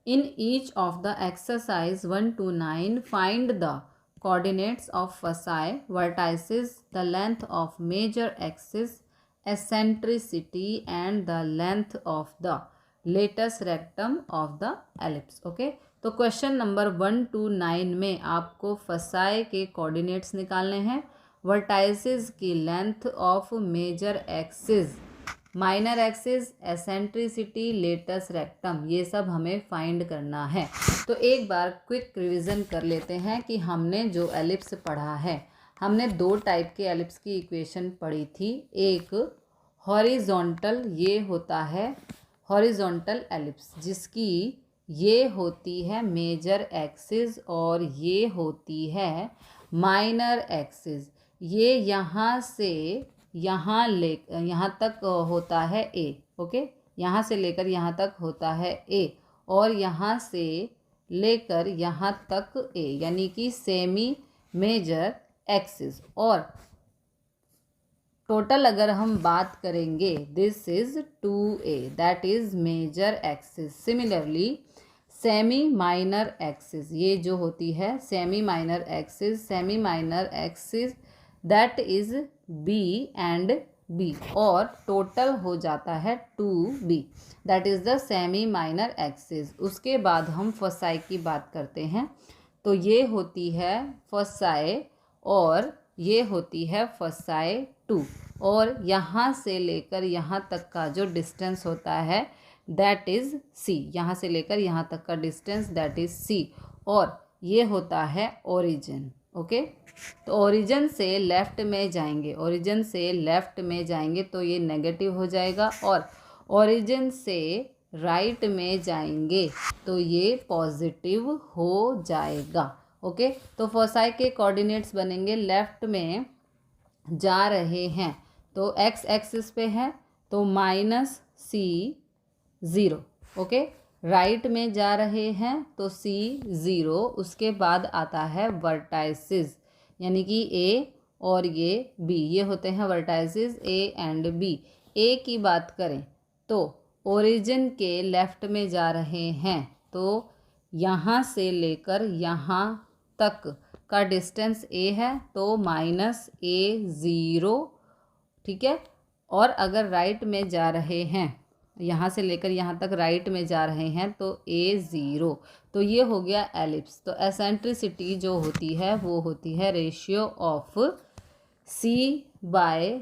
In each of the exercise 1 to 9, find the coordinates of foci, vertices, the length of major axis, eccentricity and the length of the latus rectum of the ellipse. Okay, तो question number 1 to 9 में आपको फसाई के coordinates निकालने हैं, vertices की length of major axis, minor axis, eccentricity, latus rectum, ये सब हमें फाइंड करना है। तो एक बार क्विक रिवीजन कर लेते हैं कि हमने जो एलिप्स पढ़ा है, हमने दो टाइप के एलिप्स की इक्वेशन पढ़ी थी। एक हॉरिजॉन्टल, ये होता है हॉरिजॉन्टल एलिप्स, जिसकी ये होती है मेजर एक्सिस और ये होती है माइनर एक्सिस। ये यहाँ से यहाँ तक होता है ए। ओके, यहाँ से लेकर यहाँ तक होता है ए, और यहाँ से लेकर यहाँ तक ए, यानी कि सेमी मेजर एक्सिस। और टोटल अगर हम बात करेंगे, this is 2a, that is major axis. Similarly semi minor axis, ये जो होती है semi minor axis that is b and b, और टोटल हो जाता है 2b, that is the semi minor axis. उसके बाद हम फोसाई की बात करते हैं। तो ये होती है फोसाई और ये होती है फोसाई 2, और यहाँ से लेकर यहाँ तक का जो डिस्टेंस होता है दैट इज़ c, यहाँ से लेकर यहाँ तक का डिस्टेंस दैट इज़ c, और ये होता है ओरिजिन। ओके, तो ओरिजिन से लेफ़्ट में जाएंगे, तो ये नेगेटिव हो जाएगा, और ओरिजिन से राइट में जाएंगे तो ये पॉजिटिव हो जाएगा। ओके, तो फोसाई के कोऑर्डिनेट्स बनेंगे, लेफ़्ट में जा रहे हैं तो x एक्सिस पे है तो -c0। ओके, राइट में जा रहे हैं तो c0, उसके बाद आता है वर्टाइसिस, यानी कि a और ये b, ये होते हैं vertices a and b। a की बात करें तो ओरिजिन के लेफ़्ट में जा रहे हैं, तो यहाँ से लेकर यहाँ तक का डिस्टेंस a है तो -a0, ठीक है। और अगर राइट में जा रहे हैं, यहाँ से लेकर यहाँ तक राइट में जा रहे हैं तो a0, तो ये हो गया एलिप्स। तो एसेंट्रिसिटी जो होती है वो होती है ratio of c/a,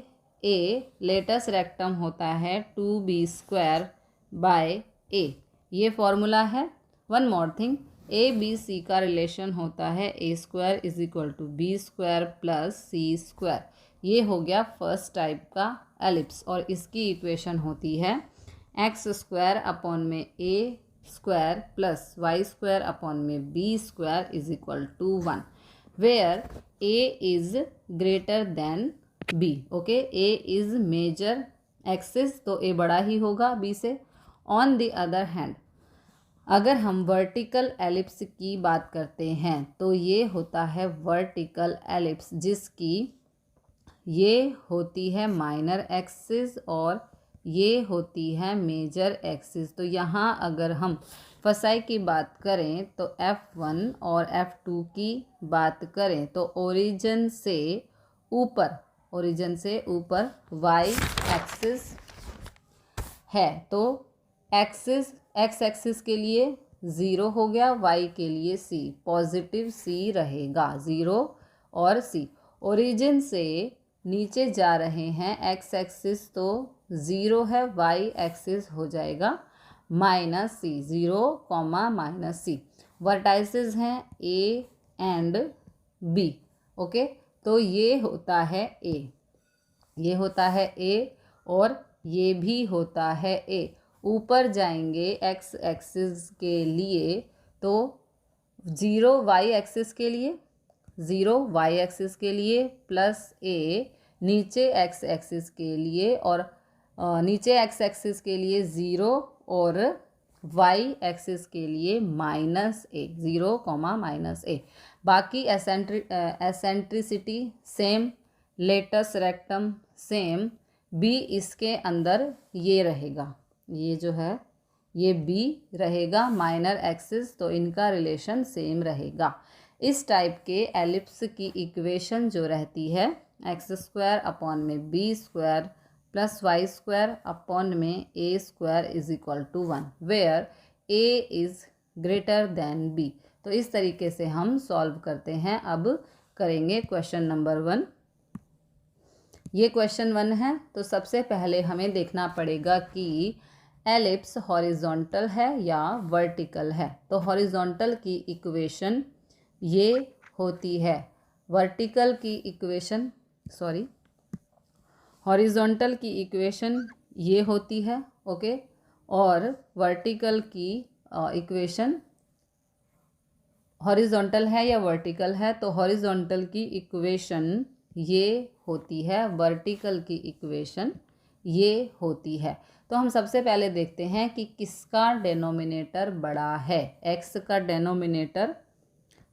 latus rectum होता है 2b² a, ये फॉर्मूला है। One more thing, a b c का रिलेशन होता है a² = b² + c², ये हो गया फर्स्ट टाइप का एलिप्स, और इसकी इक्वेशन होती है x² / a² + y² / b² = 1, where a is greater than b। Okay, a is major axis, तो a बड़ा ही होगा b से। ऑन द अदर हैंड, अगर हम वर्टिकल एलिप्स की बात करते हैं तो ये होता है वर्टिकल एलिप्स, जिसकी ये होती है माइनर एक्सिस और ये होती है मेजर एक्सिस। तो यहाँ अगर हम फोसाई की बात करें तो F1 और F2 की बात करें तो ओरिजिन से ऊपर y एक्सिस है, तो x एक्सिस के लिए 0 हो गया, y के लिए c, पॉजिटिव c रहेगा, 0 और c। ओरिजिन से नीचे जा रहे हैं, x एक्सिस तो 0 है, y एक्सिस हो जाएगा -c, 0, -c। वर्टाइसेस हैं a एंड b। ओके, तो ये होता है a, और ये भी होता है a। ऊपर जाएंगे x एक्सिस के लिए तो 0 y एक्सिस के लिए प्लस a, नीचे x एक्सिस के लिए, और नीचे x एक्सिस के लिए 0 और y एक्सिस के लिए -a, 0, -a। बाकी eccentricity same, latus rectum same, b इसके अंदर ये रहेगा, ये जो है ये बी रहेगा माइनर एक्सिस, तो इनका रिलेशन सेम रहेगा। इस टाइप के एलिप्स की इक्वेशन जो रहती है एक्स स्क्वायर अपॉन में B square plus Y square upon में A square is equal to 1 where A is greater than B. तो इस तरीके से हम सॉल्व करते हैं। अब करेंगे क्वेश्चन नंबर 1। ये क्वेश्चन 1 है, तो सबसे पहले हमें देखना पड़ेगा कि एलिप्स हॉरिजॉन्टल है या वर्टिकल है। तो हॉरिजॉन्टल की इक्वेशन ये होती है, वर्टिकल की इक्वेशन हॉरिजॉन्टल की इक्वेशन ये होती है, ओके। और वर्टिकल की इक्वेशन हॉरिजॉन्टल है या वर्टिकल है, तो हॉरिजॉन्टल की इक्वेशन ये होती है, वर्टिकल की इक्वेशन ये होती है। तो हम सबसे पहले देखते हैं कि किसका डेनोमिनेटर बड़ा है। एक्स का डेनोमिनेटर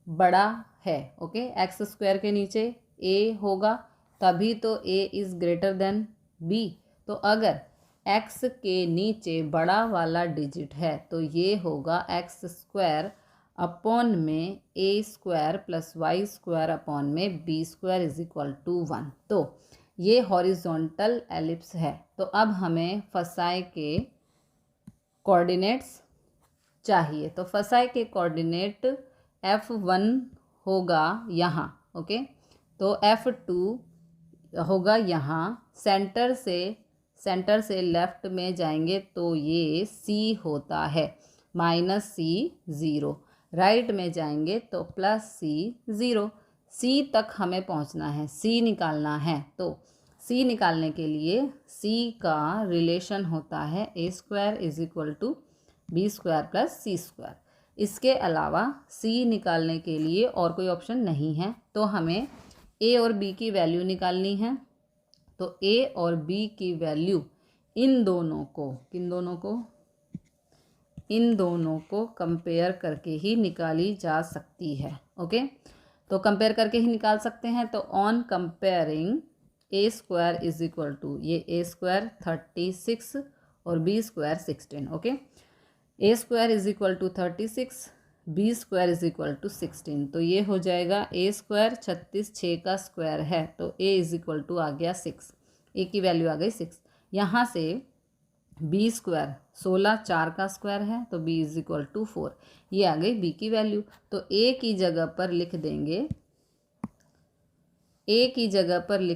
बड़ा है, ओके। एक्स स्क्वायर के नीचे ए होगा, तभी तो A is greater than B. तो अगर एक्स के नीचे बड़ा वाला डिजिट है तो ये होगा एक्स स्क्वायर अपॉन में A square plus Y square upon में B square is equal to 1। तो ये हॉरिजॉन्टल एलिप्स है। तो अब हमें फसाई के कोऑर्डिनेट्स चाहिए। तो फसाई के कोऑर्डिनेट F1 होगा यहाँ, ओके। तो F2 होगा यहाँ। सेंटर से लेफ्ट में जाएंगे तो ये C होता है, -C0। राइट में जाएंगे तो +C0। C तक हमें पहुँचना है, C निकालना है। तो C निकालने के लिए C का रिलेशन होता है A square is equal to B square plus C square. इसके अलावा C निकालने के लिए और कोई ऑप्शन नहीं है, तो हमें A और B की वैल्यू निकालनी है। तो A और B की वैल्यू इन दोनों को कंपेयर करके ही निकाली जा सकती है, ओके। तो कंपेयर करके ही निकाल सकते हैं। तो on comparing A square is equal to ये ए स्क्वायर 36 और B square 16, okay. A square is equal to 36, B square is equal to 16। तो ये हो जाएगा ए स्क्वायर 36 6 का स्क्वायर है, तो ए इज इक्वल टू आ गया 6, ए की वैल्यू आ गई 6। यहाँ से बी स्क्वायर 16 4 का स्क्वायर है, तो बी इज इक्वल टू 4, ये आ गई बी की वैल्यू। तो ए की जगह पर लिख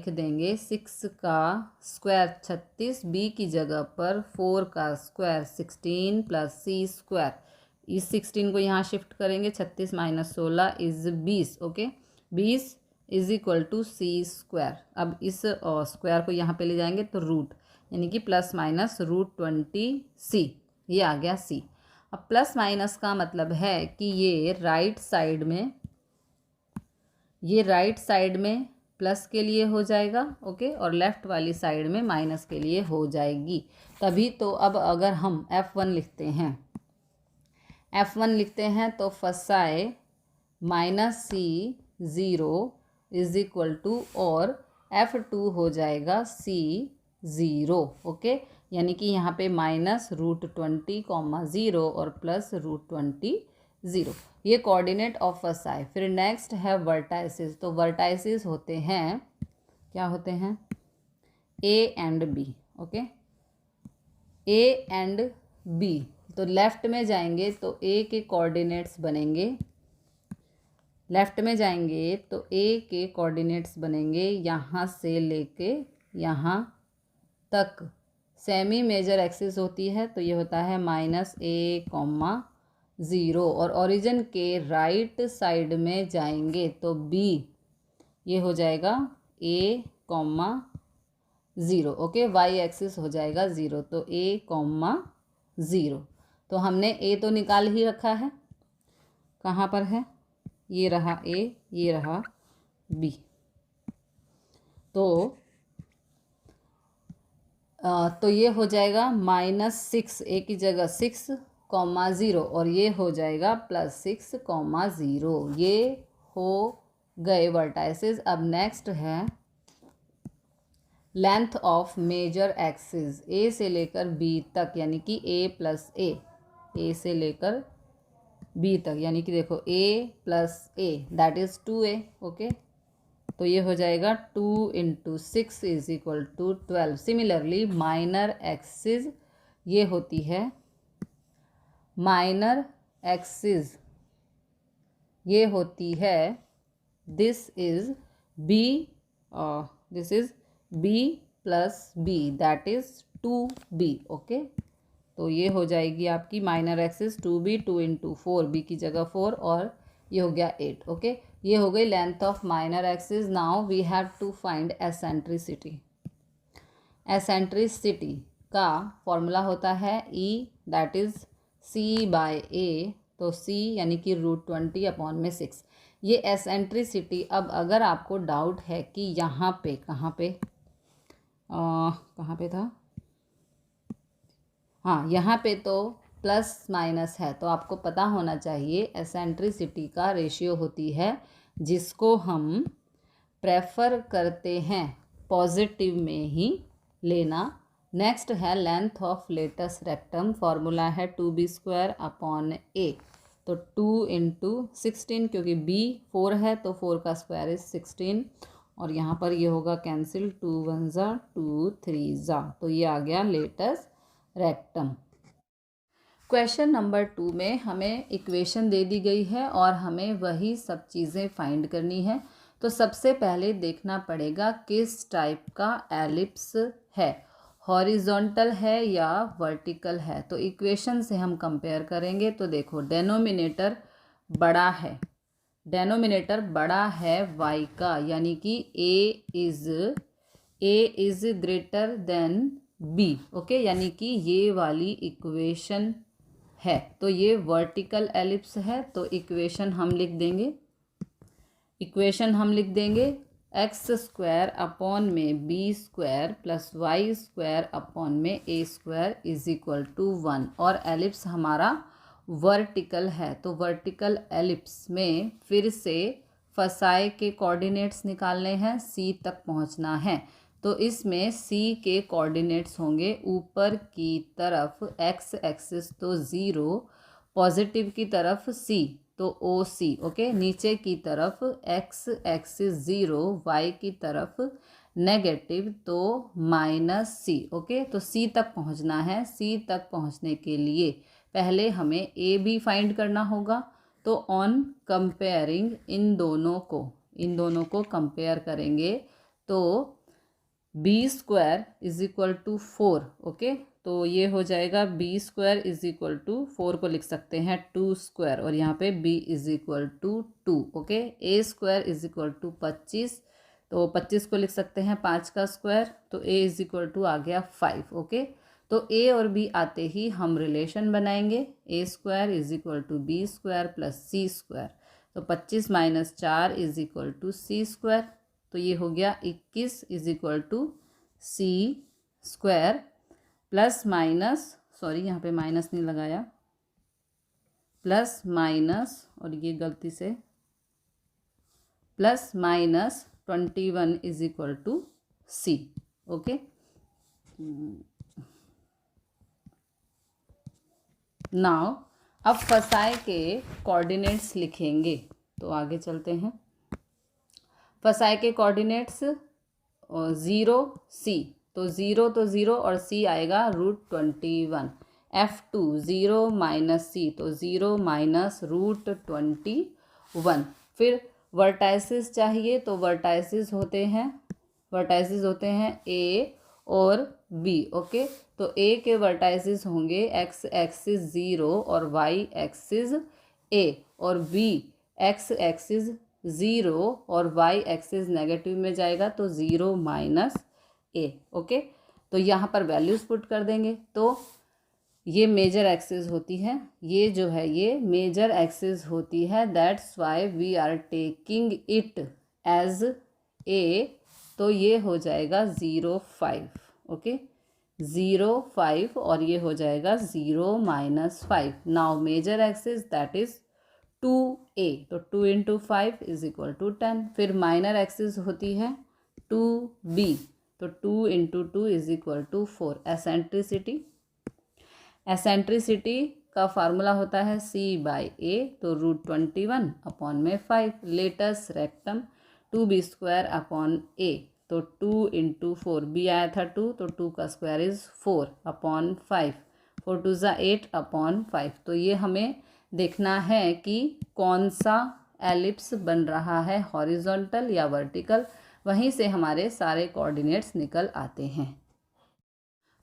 देंगे 6 का स्क्वायर 36, बी की जगह पर 4 का स्क्वायर 16 प्लस सी स्क्वायर। इस 16 को यहाँ शिफ्ट करेंगे, 36 minus 16 is 20, okay. 20 is equal to C square. अब इस स्क्वायर को यहाँ पे ले जाएंगे तो रूट, यानी कि प्लस माइनस √20C, ये आ गया C। अब प्लस माइनस का मतलब है कि ये राइट साइड में प्लस के लिए हो जाएगा, ओके, और लेफ्ट वाली साइड में माइनस के लिए हो जाएगी। तभी तो अब अगर हम F1 लिखते हैं तो फसाए -C0 इज इक्वल टू और F2 हो जाएगा C0, ओके। यानी कि यहाँ पे -√20, 0 और +√20, 0। ये कोऑर्डिनेट ऑफ फसाई। फिर नेक्स्ट है वर्टाइसिस। तो वर्टाइसिस होते हैं, क्या होते हैं, A and B, okay. A and B। तो लेफ्ट में जाएंगे तो A के कोऑर्डिनेट्स बनेंगे यहाँ से लेके यहाँ तक। सेमी मेजर एक्सिस होती है, तो ये होता है -A,0 और ओरिजिन के राइट साइड में जाएंगे तो B ये हो जाएगा A,0, ओके। वाई एक्सिस हो जाएगा 0, तो A,0। तो हमने A तो निकाल ही रखा है, कहाँ पर है, ये रहा A, ये रहा B। तो ये हो जाएगा -6, A की जगह 6,0 और ये हो जाएगा +6,0। ये हो गए वर्टाइसेस। अब नेक्स्ट है length of major axis, A से लेकर B तक, यानी कि A + A। ए से लेकर बी तक, यानी कि देखो A plus A that is 2a। Okay, तो ये हो जाएगा 2 × 6 is equal to 12। Similarly minor axis ये होती है, माइनर एक्सिस ये होती है, this is B, this is B plus B that is 2b। Okay, तो ये हो जाएगी आपकी माइनर एक्सिस 2b, 2 × 4, बी की जगह 4, और ये हो गया 8। ओके, ये हो गई length of minor axis. Now we have to find eccentricity. Eccentricity का फॉर्मूला होता है E दैट इज़ C/A, तो C यानी कि √20/6। ये एसेंट्रिसिटी, अब अगर आपको डाउट है कि यहाँ पे कहाँ पे था, हाँ यहाँ पे तो प्लस माइनस है, तो आपको पता होना चाहिए एसेंट्रिसिटी का रेशियो होती है जिसको हम प्रेफर करते हैं पॉजिटिव में ही लेना। नेक्स्ट है length of latus rectum, formula है 2b²/a, तो 2 × 16, क्योंकि b 4 है तो 4 का स्क्वायर इज 16, और यहाँ पर ये होगा कैंसिल, 2 1 ज़ा 2 3 ज़ा, तो ये आ गया लेटस रेक्टम। क्वेश्चन नंबर 2 में हमें इक्वेशन दे दी गई है और हमें वही सब चीज़ें फाइंड करनी है। तो सबसे पहले देखना पड़ेगा किस टाइप का एलिप्स है, हॉरिजॉन्टल है या वर्टिकल है। तो इक्वेशन से हम कंपेयर करेंगे। तो देखो डेनोमिनेटर बड़ा है, डेनोमिनेटर बड़ा है y का, यानी कि a is greater then b। Okay, यानी कि ये वाली इक्वेशन है, तो ये वर्टिकल एलिप्स है। तो इक्वेशन हम लिख देंगे x² में b² प्लस y² में a² इज इक्वल टू 1, और एलिप्स हमारा वर्टिकल है। तो वर्टिकल एलिप्स में फिर से फसाए के कोऑर्डिनेट्स निकालने हैं, c तक पहुंचना है। तो इसमें c के कोऑर्डिनेट्स होंगे ऊपर की तरफ x एक्सिस तो 0, पॉजिटिव की तरफ c तो OC। ओके, नीचे की तरफ x एक्सिस 0, y की तरफ नेगेटिव तो -c। ओके, तो c तक पहुंचना है। c तक पहुंचने के लिए पहले हमें a b फाइंड करना होगा। तो ऑन कंपेयरिंग इन दोनों को कंपेयर करेंगे तो b² is equal to 4। Okay, तो ये हो जाएगा b² इज इक्वल टू 4 को लिख सकते हैं 2², और यहाँ पे b is equal to 2। Okay, a² is equal to 25, तो 25 को लिख सकते हैं 5 का स्क्वायर, तो a इज इक्वल टू आ गया 5। ओके, तो a और b आते ही हम रिलेशन बनाएंगे, a² is equal to b² plus c², तो 25 - 4 इज इक्वल टू c², तो ये हो गया 21 is equal to c² plus minus, sorry यहाँ पे माइनस नहीं लगाया, प्लस माइनस, और ये गलती से plus minus 21 is equal to c। Okay, now अब फसाए के कोऑर्डिनेट्स लिखेंगे, तो आगे चलते हैं। फसाए के कोऑर्डिनेट्स 0 c, तो 0 और c आएगा √21, f2 0 - c, तो 0 - √21। फिर वर्टाइसिस चाहिए, तो वर्टाइसिस होते हैं a और b। ओके, तो a के वर्टाइसिस होंगे x एक्सिस 0 और y एक्सिस a, और b x एक्सिस 0 और y एक्सिस नेगेटिव में जाएगा, तो 0 - a। ओके, तो यहाँ पर वैल्यूज़ पुट कर देंगे। तो ये मेजर एक्सिस होती है, ये जो है ये मेजर एक्सिस होती है, that's why we are taking it as a, तो ये हो जाएगा 0 5। ओके, 0 5, और ये हो जाएगा 0 - 5। Now major axis that is 2a, तो 2 × 5 इज इक्वल टू 10। फिर माइनर एक्सिस होती है 2b, तो 2 × 2 इज इक्वल टू 4। एसेंट्रिसिटी का फार्मूला होता है c/a, तो √21 अपॉन में 5। Latus rectum 2b² upon a, तो 2 × 4, b आया था 2, तो 2 का स्क्वायर इज़ 4 अपॉन 5, 4 2 ज़ा 8 अपॉन 5। तो ये हमें देखना है कि कौन सा एलिप्स बन रहा है, हॉरिजॉन्टल या वर्टिकल, वहीं से हमारे सारे कोऑर्डिनेट्स निकल आते हैं।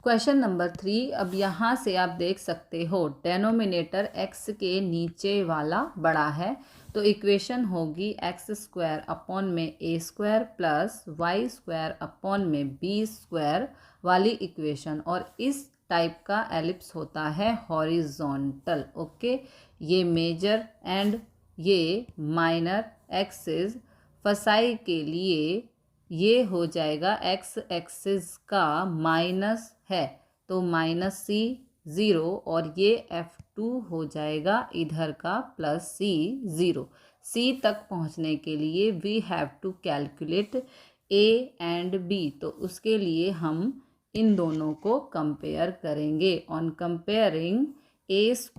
क्वेश्चन नंबर 3, अब यहाँ से आप देख सकते हो डेनोमिनेटर x के नीचे वाला बड़ा है, तो इक्वेशन होगी x² अपॉन में a² प्लस y² अपॉन में b² वाली इक्वेशन, और इस टाइप का एलिप्स होता है हॉरिजॉन्टल। ओके, ये मेजर एंड ये माइनर एक्सिस फसाई के लिए ये हो जाएगा x एक्सिस का माइनस है, तो -c0, और ये F2 हो जाएगा इधर का +c0। c तक पहुंचने के लिए we have to calculate a and b, तो उसके लिए हम इन दोनों को कंपेयर करेंगे। ऑन कंपेयरिंग a² =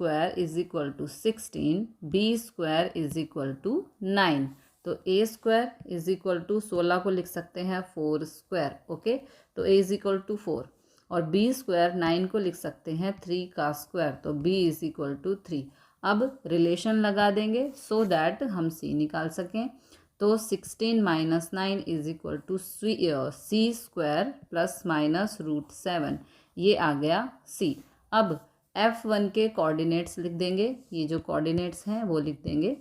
16, b² = 9, तो a² = 16 को लिख सकते हैं 4²। ओके, तो a = 4, और b² 9 को लिख सकते हैं 3 का स्क्वायर, तो b = 3। अब रिलेशन लगा देंगे सो दैट हम c निकाल सकें, तो 16 - 9 = c² ±√7, ये आ गया c। अब F1 के कोऑर्डिनेट्स लिख देंगे, ये जो कोऑर्डिनेट्स हैं वो लिख देंगे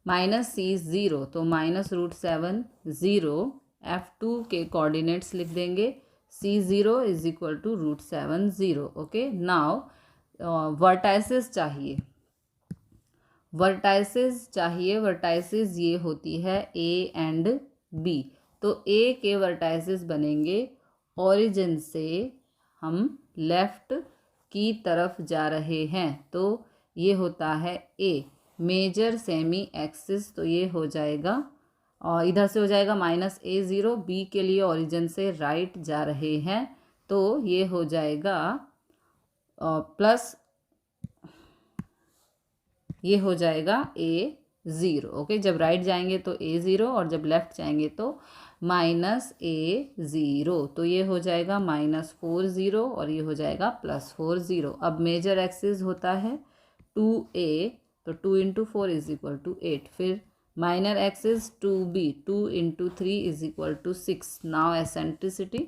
-c0, तो -√7 0। F2 के कोऑर्डिनेट्स लिख देंगे c0 = √7 0। ओके, नाउ वर्टाइसेस चाहिए, वर्टाइसेस ये होती है a एंड b, तो a के वर्टाइसेस बनेंगे ओरिजिन से हम लेफ्ट की तरफ जा रहे हैं, तो ये होता है a मेजर सेमी एक्सिस, तो ये हो जाएगा और इधर से हो जाएगा -a0, b के लिए ओरिजिन से राइट जा रहे हैं, तो ये हो जाएगा प्लस, ये हो जाएगा a0। ओके, जब राइट जाएंगे तो a0 और जब लेफ्ट जाएंगे तो -a0, तो ये हो जाएगा -40 और ये हो जाएगा +40। अब मेजर एक्सिस होता है 2a, तो 2 × 4 = 8, फिर minor axis 2b, 2 × 3 = 6। Now eccentricity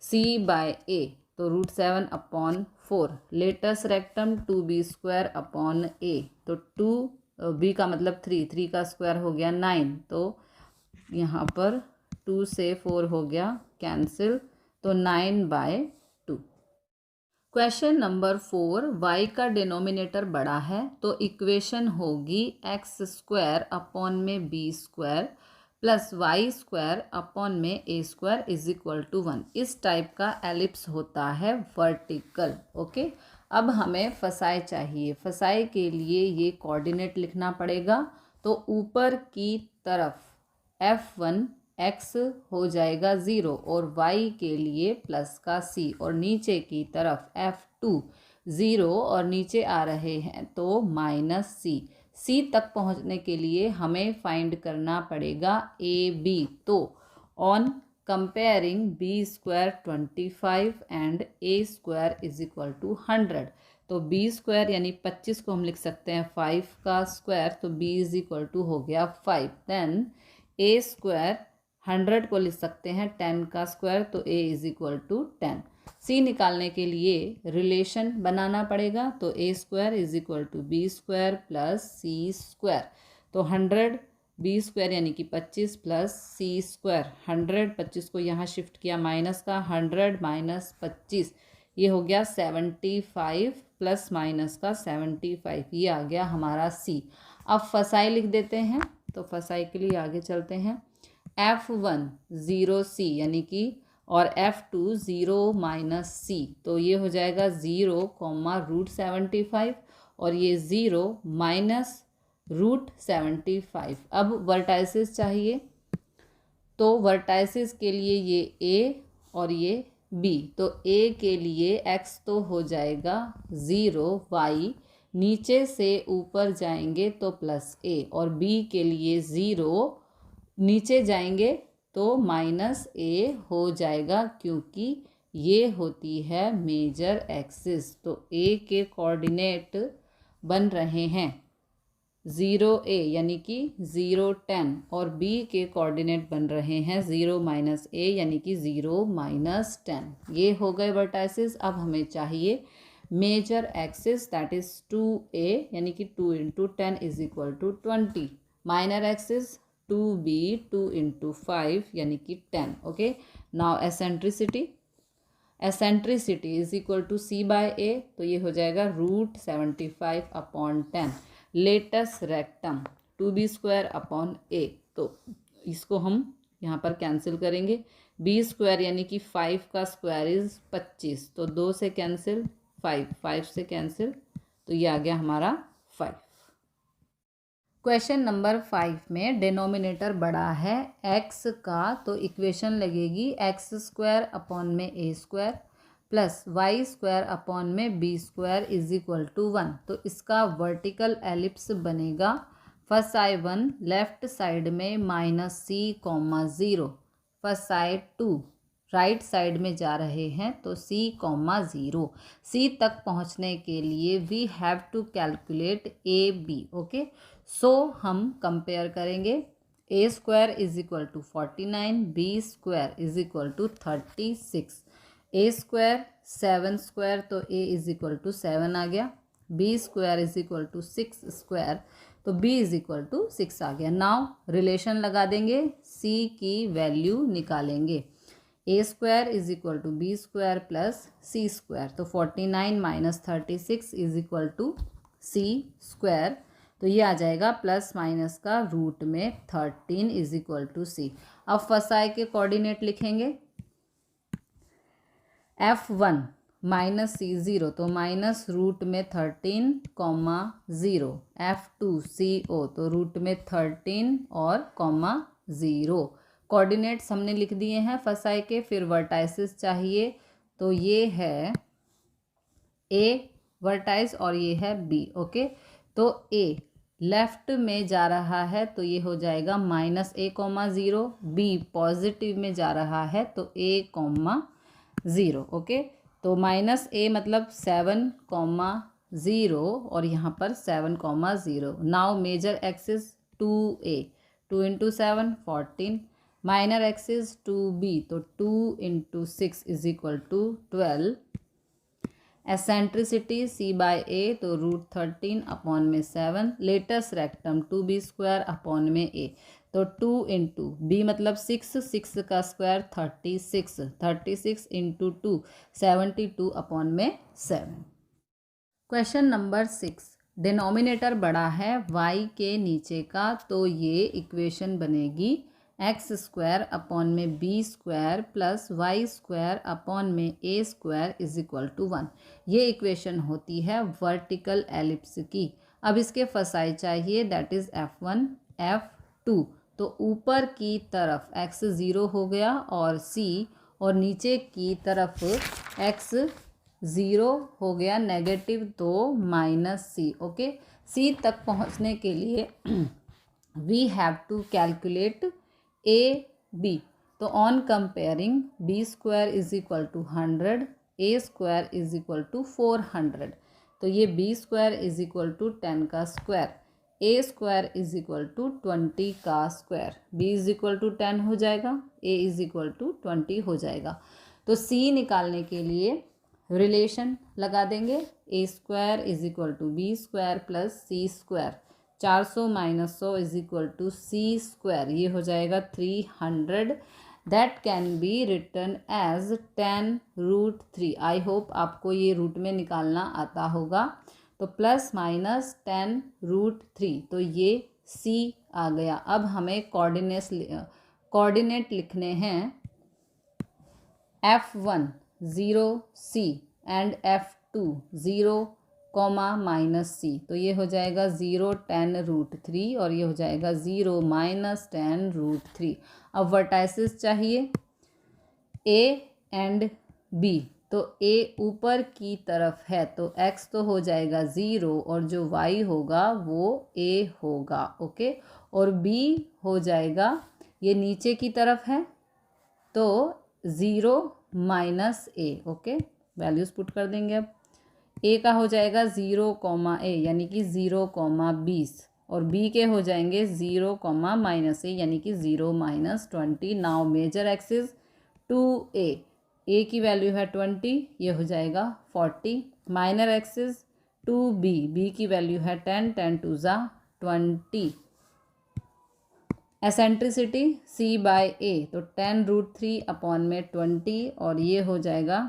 c/a, तो √7 upon 4। Latus rectum 2b² upon a, तो 2b का मतलब 3 का स्क्वायर हो गया 9, तो यहाँ पर 2 से 4 हो गया कैंसिल, तो 9/2। क्वेश्चन नंबर 4, y का डिनोमिनेटर बड़ा है, तो इक्वेशन होगी x² अपॉन में b² प्लस y² अपॉन में a² = 1। इस टाइप का एलिप्स होता है वर्टिकल। ओके, अब हमें फसाई चाहिए, फसाई के लिए ये कोऑर्डिनेट लिखना पड़ेगा, तो ऊपर की तरफ F1 x हो जाएगा 0 और y के लिए प्लस का c, और नीचे की तरफ F2 0 और नीचे आ रहे हैं तो -c। c तक पहुंचने के लिए हमें फाइंड करना पड़ेगा ab, तो on comparing b² 25 and a² = 100, तो b² यानी 25 को हम लिख सकते हैं 5 का स्क्वायर, तो b = हो गया 5। देन a² 100 को लिख सकते हैं 10 का स्क्वायर, तो a = 10। c निकालने के लिए रिलेशन बनाना पड़ेगा, तो a² = b² प्लस c², तो 100 b² यानी कि 25 प्लस c², 100 25 को यहाँ शिफ्ट किया माइनस का, 100 - 25 ये हो गया 75 प्लस माइनस का 75, ये आ गया हमारा c। अब फसाई लिख देते हैं, तो फसाई के लिए आगे चलते हैं। F1 0c यानी कि, और F2 0 - c, तो ये हो जाएगा 0, √75 और ये 0 -√75। अब वर्टाइसेस चाहिए, तो वर्टाइसेस के लिए ये a और ये बी। तो ए के लिए एक्स तो हो जाएगा 0, वाई नीचे से ऊपर जाएंगे तो प्लस ए, और बी के लिए 0 नीचे जाएंगे तो माइनस ए हो जाएगा, क्योंकि ये होती है मेजर एक्सिस। तो ए के कोऑर्डिनेट बन रहे हैं 0a यानी कि 0, 10, और b के कोऑर्डिनेट बन रहे हैं 0 - a यानी कि 0 - 10। ये हो गए वर्टाइसिस। अब हमें चाहिए major axis, that is 2a यानी कि 2 × 10 = 20। माइनर एक्सिस 2b 2 × 5 यानी कि 10। Okay, now eccentricity is equal to c/a, तो ये हो जाएगा √75/10। लेटस रेक्टम 2b² a, तो इसको हम यहाँ पर कैंसिल करेंगे। b² यानी कि 5 का स्क्वायर इज 25, तो 2 से कैंसिल, 5 से कैंसिल, तो ये आ गया हमारा 5। क्वेश्चन नंबर 5 में डिनोमिनेटर बड़ा है x का, तो इक्वेशन लगेगी x² a² plus y² b² 1। तो इसका वर्टिकल एलिप्स बनेगा φ1 लेफ्ट साइड में -c, 0, φ2 राइट साइड में जा रहे हैं तो c, 0। c तक पहुंचने के लिए we have to calculate A B. Okay, so हम कंपेयर करेंगे। a² = 49, b² = 36, a² 7² तो a = 7 आ गया, b² = 6², तो b = 6 आ गया। नाउ रिलेशन लगा देंगे, c की वैल्यू निकालेंगे। a² = b² प्लस c², तो 49 - 36 = c², तो ये आ जाएगा प्लस माइनस का रूट में 13 = c। अब फसाई के कोऑर्डिनेट लिखेंगे। f1 - c 0, तो माइनस रूट में 13, 0, f2 co, तो रूट में 13 और 0। कोऑर्डिनेट्स हमने लिख दिए हैं फसाई के। फिर वर्टाइसिस चाहिए, तो ये है a वर्टाइस और ये है b। ओके, तो a लेफ्ट में जा रहा है तो ये हो जाएगा -a, 0, b पॉजिटिव में जा रहा है तो a, 0। ओके, तो -a मतलब 7, 0, और यहाँ पर 7, 0। Now major axis 2a, 2 × 7 14, minor axis 2b, तो 2 × 6 = 12। एसेंट्रिसिटी c/a, तो √13/7। लेटस रेक्टम 2b² a, तो 2 × b मतलब 6, 6 का स्क्वायर 36, 36 × 2 72/7। क्वेश्चन नंबर 6, डिनोमिनेटर बड़ा है y के नीचे का, तो ये इक्वेशन बनेगी x² b² plus y² a² 1। ये इक्वेशन होती है वर्टिकल एलिप्स की। अब इसके फसाई चाहिए, दैट इज f1, f2। तो ऊपर की तरफ x 0 हो गया और c, और नीचे की तरफ x 0 हो गया नेगेटिव, तो -c। ओके, c तक पहुंचने के लिए we have to calculate a b। तो ऑन कंपेयरिंग b² = 100, a² = 400, तो ये b² = 10 का स्क्वायर, a² = 20 का स्क्वायर, b = 10 हो जाएगा, a = 20 हो जाएगा। तो c निकालने के लिए रिलेशन लगा देंगे। a² = b² plus c², 400 - 100 = c², ये हो जाएगा 300। That can be written as 10√3। I hope आपको ये रूट में निकालना आता होगा। तो प्लस माइनस 10√3, तो ये c आ गया। अब हमें कोऑर्डिनेट लिखने हैं। f1 0c and f2 0, -c, तो ये हो जाएगा 0, 10√3, और ये हो जाएगा 0 - 10√3। अब वर्टाइसिस चाहिए a एंड बी, तो ए ऊपर की तरफ है तो एक्स तो हो जाएगा 0 और जो वाई होगा वो ए होगा। ओके, और बी हो जाएगा, ये नीचे की तरफ है तो 0 माइनस ए। ओके, वैल्यूज़ पुट कर देंगे। अब ए का हो जाएगा 0 कॉमा ए यानी कि 0 कॉमा 20, और बी के हो जाएंगे 0 कॉमा माइनस ए यानी कि 0 minus 20। Now major axis two A की वैल्यू है 20, ये हो जाएगा 40। माइनर एक्सिस टू बी की वैल्यू है 10, 10 टू ज़ा 20। एसेंट्रिसिटी सी बाय ए, तो 10√3 अपॉन में 20, और ये हो जाएगा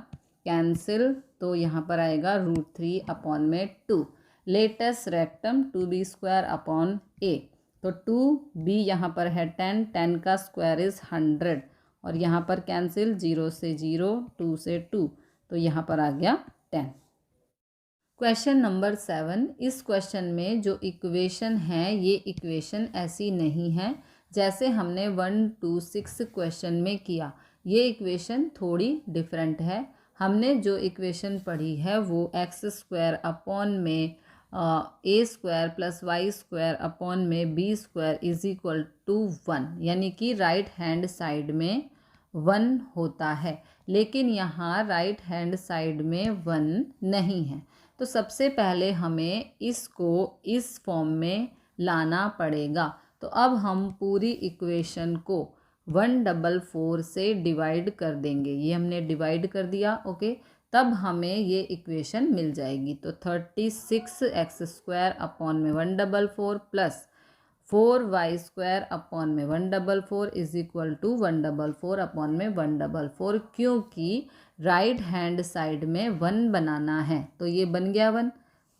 कैंसिल, तो यहाँ पर आएगा √3 अपॉन में 2। लेटेस्ट रेक्टम 2b² अपॉन ए, तो 2b यहाँ पर है 10, 10 का स्क्वायर इज़ 100, और यहाँ पर कैंसिल 0 से 0, 2 से 2, तो यहाँ पर आ गया 10। क्वेश्चन नंबर 7, इस क्वेश्चन में जो इक्वेशन है ये इक्वेशन ऐसी नहीं है जैसे हमने 1 to 6 क्वेश्चन में किया। ये इक्वेशन थोड़ी डिफरेंट है। हमने जो इक्वेशन पढ़ी है वो x² अपॉन में a² प्लस y² अपॉन में b² इज इक्वल टू 1, यानी कि राइट हैंड साइड में 1 होता है, लेकिन यहाँ राइट हैंड साइड में 1 नहीं है। तो सबसे पहले हमें इसको इस फॉर्म में लाना पड़ेगा। तो अब हम पूरी इक्वेशन को 144 से डिवाइड कर देंगे। ये हमने डिवाइड कर दिया। ओके, तब हमें ये इक्वेशन मिल जाएगी। तो 36x² अपॉन में 144 प्लस 4y² अपॉन में 144 इज इक्वल टू 144 अपॉन में 144, क्योंकि राइट हैंड साइड में 1 बनाना है। तो ये बन गया 1,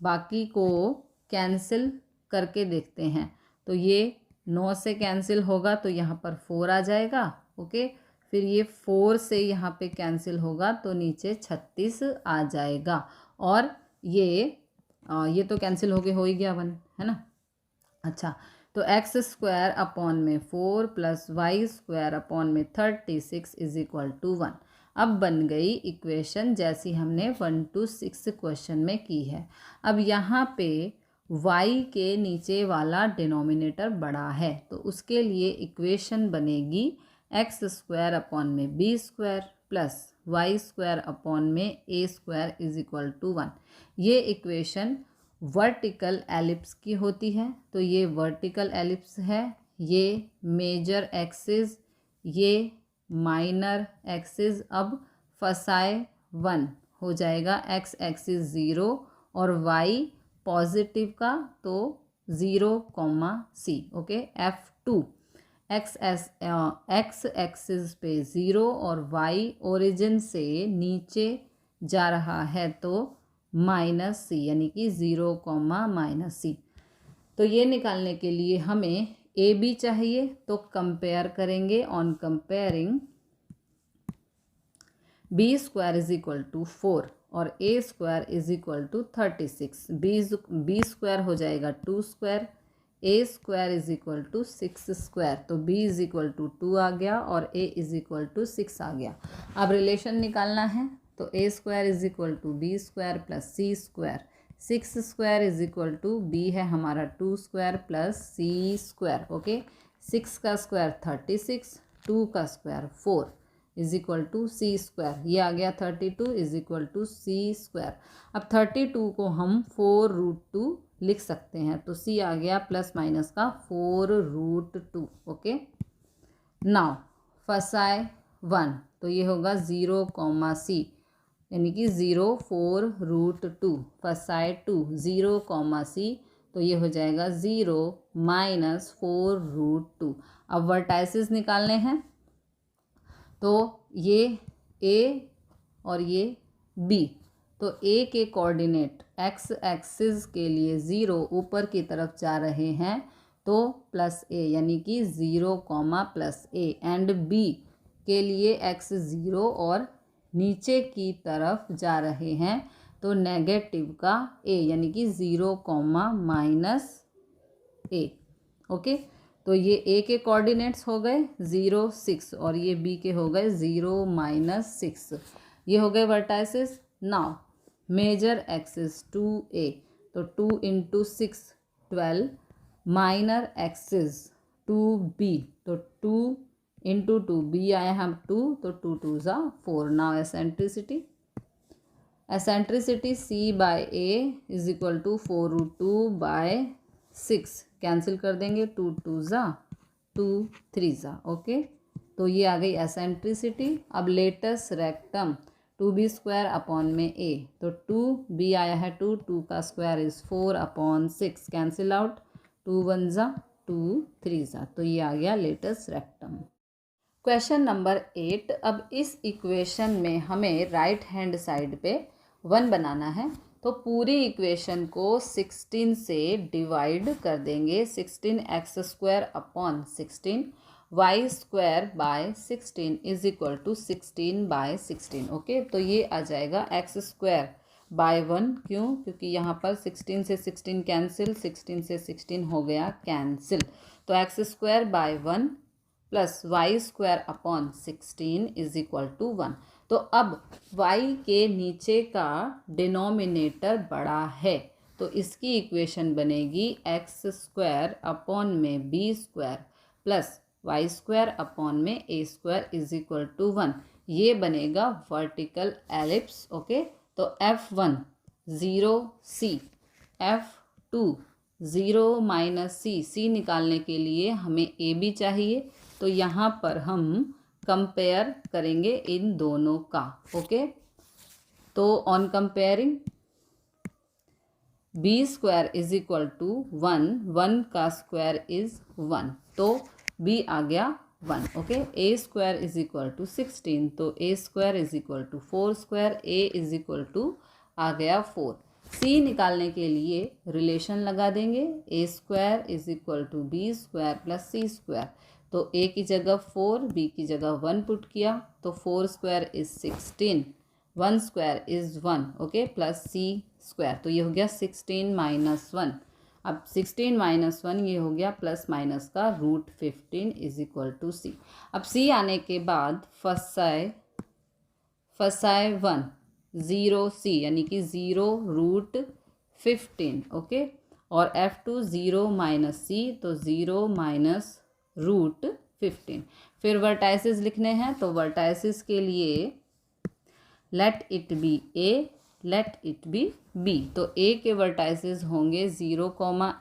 बाकी को कैंसिल करके देखते हैं। तो ये 9 से कैंसिल होगा तो यहाँ पर 4 आ जाएगा। ओके, फिर ये 4 से यहाँ पे कैंसिल होगा तो नीचे 36 आ जाएगा, और ये तो कैंसिल हो ही गया 1, है ना। अच्छा, तो x² अपॉन में 4 प्लस y² अपॉन में 36 इज इक्वल टू 1। अब बन गई इक्वेशन जैसी हमने 1 to 6 क्वेश्चन में की है। अब यहाँ पे y के नीचे वाला डिनोमिनेटर बड़ा है, तो उसके लिए इक्वेशन बनेगी x² अपॉन में b² प्लस y² अपॉन में a² इज इक्वल टू 1। ये इक्वेशन वर्टिकल एलिप्स की होती है, तो ये वर्टिकल एलिप्स है, ये मेजर एक्सिस, ये माइनर एक्सिस। अब फसाए 1 हो जाएगा, x एक्सिस 0 और y पॉजिटिव का तो 0, c। Okay, F2 x axis पे 0 और y ओरिजिन से नीचे जा रहा है तो -c, यानी कि 0, -c। तो ये निकालने के लिए हमें ए बी चाहिए, तो कंपेयर करेंगे। On comparing b² is equal to 4 और a² is equal to 36। b² हो जाएगा 2², a² इज इक्वल टू 6², तो b इज इक्वल टू 2 आ गया और a इज इक्वल टू 6 आ गया। अब रिलेशन निकालना है, तो a² is equal to b² plus c², 6² is equal to b है हमारा 2² प्लस c²। ओके, 6 का स्क्वायर 36, 2 का square 4 is equal to c²। ये आ गया 32 इज इक्वल टू c²। अब 32 को हम 4√2 लिख सकते हैं, तो c आ गया प्लस माइनस का 4√2। ओके, नाउ फसाए 1, तो ये होगा 0, c, यानी कि 0, 4√2। फसाए 2, 0, c, तो ये हो जाएगा 0 माइनस 4√2। अब वर्टाइसिस निकालने हैं, तो ये a और ये b, तो a के कोऑर्डिनेट x एक्सिस के लिए 0 ऊपर की तरफ जा रहे हैं तो प्लस a, यानी कि 0, प्लस a, एंड b के लिए x 0 और नीचे की तरफ जा रहे हैं तो नेगेटिव का a, यानी कि 0, -a। ओके, तो ये a के कोऑर्डिनेट्स हो गए 0, 6 और ये b के हो गए 0, -6। ये हो गए vertices. Now major axis 2a, तो 2 इंटू 6 12, माइनर एक्सिस 2b, तो 2 इंटू 2, b आया हम 2, तो 2 2 ज़ा 4। Now eccentricity, eccentricity c by a is equal to 4√2 by 6, cancel कर देंगे, 2 2 ज़ा 2 3 ज़ा। ओके, तो ये आ गई एसेंट्रिसिटी। अब लेटस रेक्टम 2b² अपॉन में a, तो 2b आया है 2, 2 का square is 4 upon 6, cancel out, 2 1 ज़ा 2 3 ज़ा, तो ये आ गया लेटस रेक्टम। Question number 8। अब इस इक्वेशन में हमें राइट हैंड साइड पे 1 बनाना है, तो पूरी इक्वेशन को 16 से डिवाइड कर देंगे। 16x² upon 16 y² by 16 is equal to 16 by 16। Okay, तो ये आ जाएगा x² बाय 1, क्यों? क्योंकि यहाँ पर 16 से 16 कैंसिल, 16 से 16 हो गया कैंसिल, तो x² by 1 plus y² upon 16 is equal to 1। तो अब y के नीचे का डिनोमिनेटर बड़ा है, तो इसकी इक्वेशन बनेगी x² अपॉन में b² प्लस y² अपॉन में a² इज इक्वल टू 1। ये बनेगा वर्टिकल एलिप्स। ओके, तो f1 0 c, f2 0 minus c निकालने के लिए हमें a b चाहिए, तो यहाँ पर हम कंपेयर करेंगे इन दोनों का। ओके, तो on comparing b² is equal to 1, 1 का स्क्वायर इज 1, तो b आ गया 1। Okay, a² is equal to 16, तो a² is equal to 4², a is equal to आ गया 4। c निकालने के लिए रिलेशन लगा देंगे, a² is equal to b² plus c², तो a की जगह 4, b की जगह 1 पुट किया, तो 4² is 16, 1² is 1। Okay, plus c², तो ये हो गया 16 माइनस 1। अब 16 माइनस 1 ये हो गया प्लस माइनस का √15 इज इक्वल टू c। अब c आने के बाद फसाए 1 0 c, यानी कि 0√15। ओके, और f2 0 माइनस c, तो 0 माइनस √15। फिर वर्टाइसिस लिखने हैं, तो वर्टाइसिस के लिए let it be a, let it be b, तो a के वर्टाइसिस होंगे 0,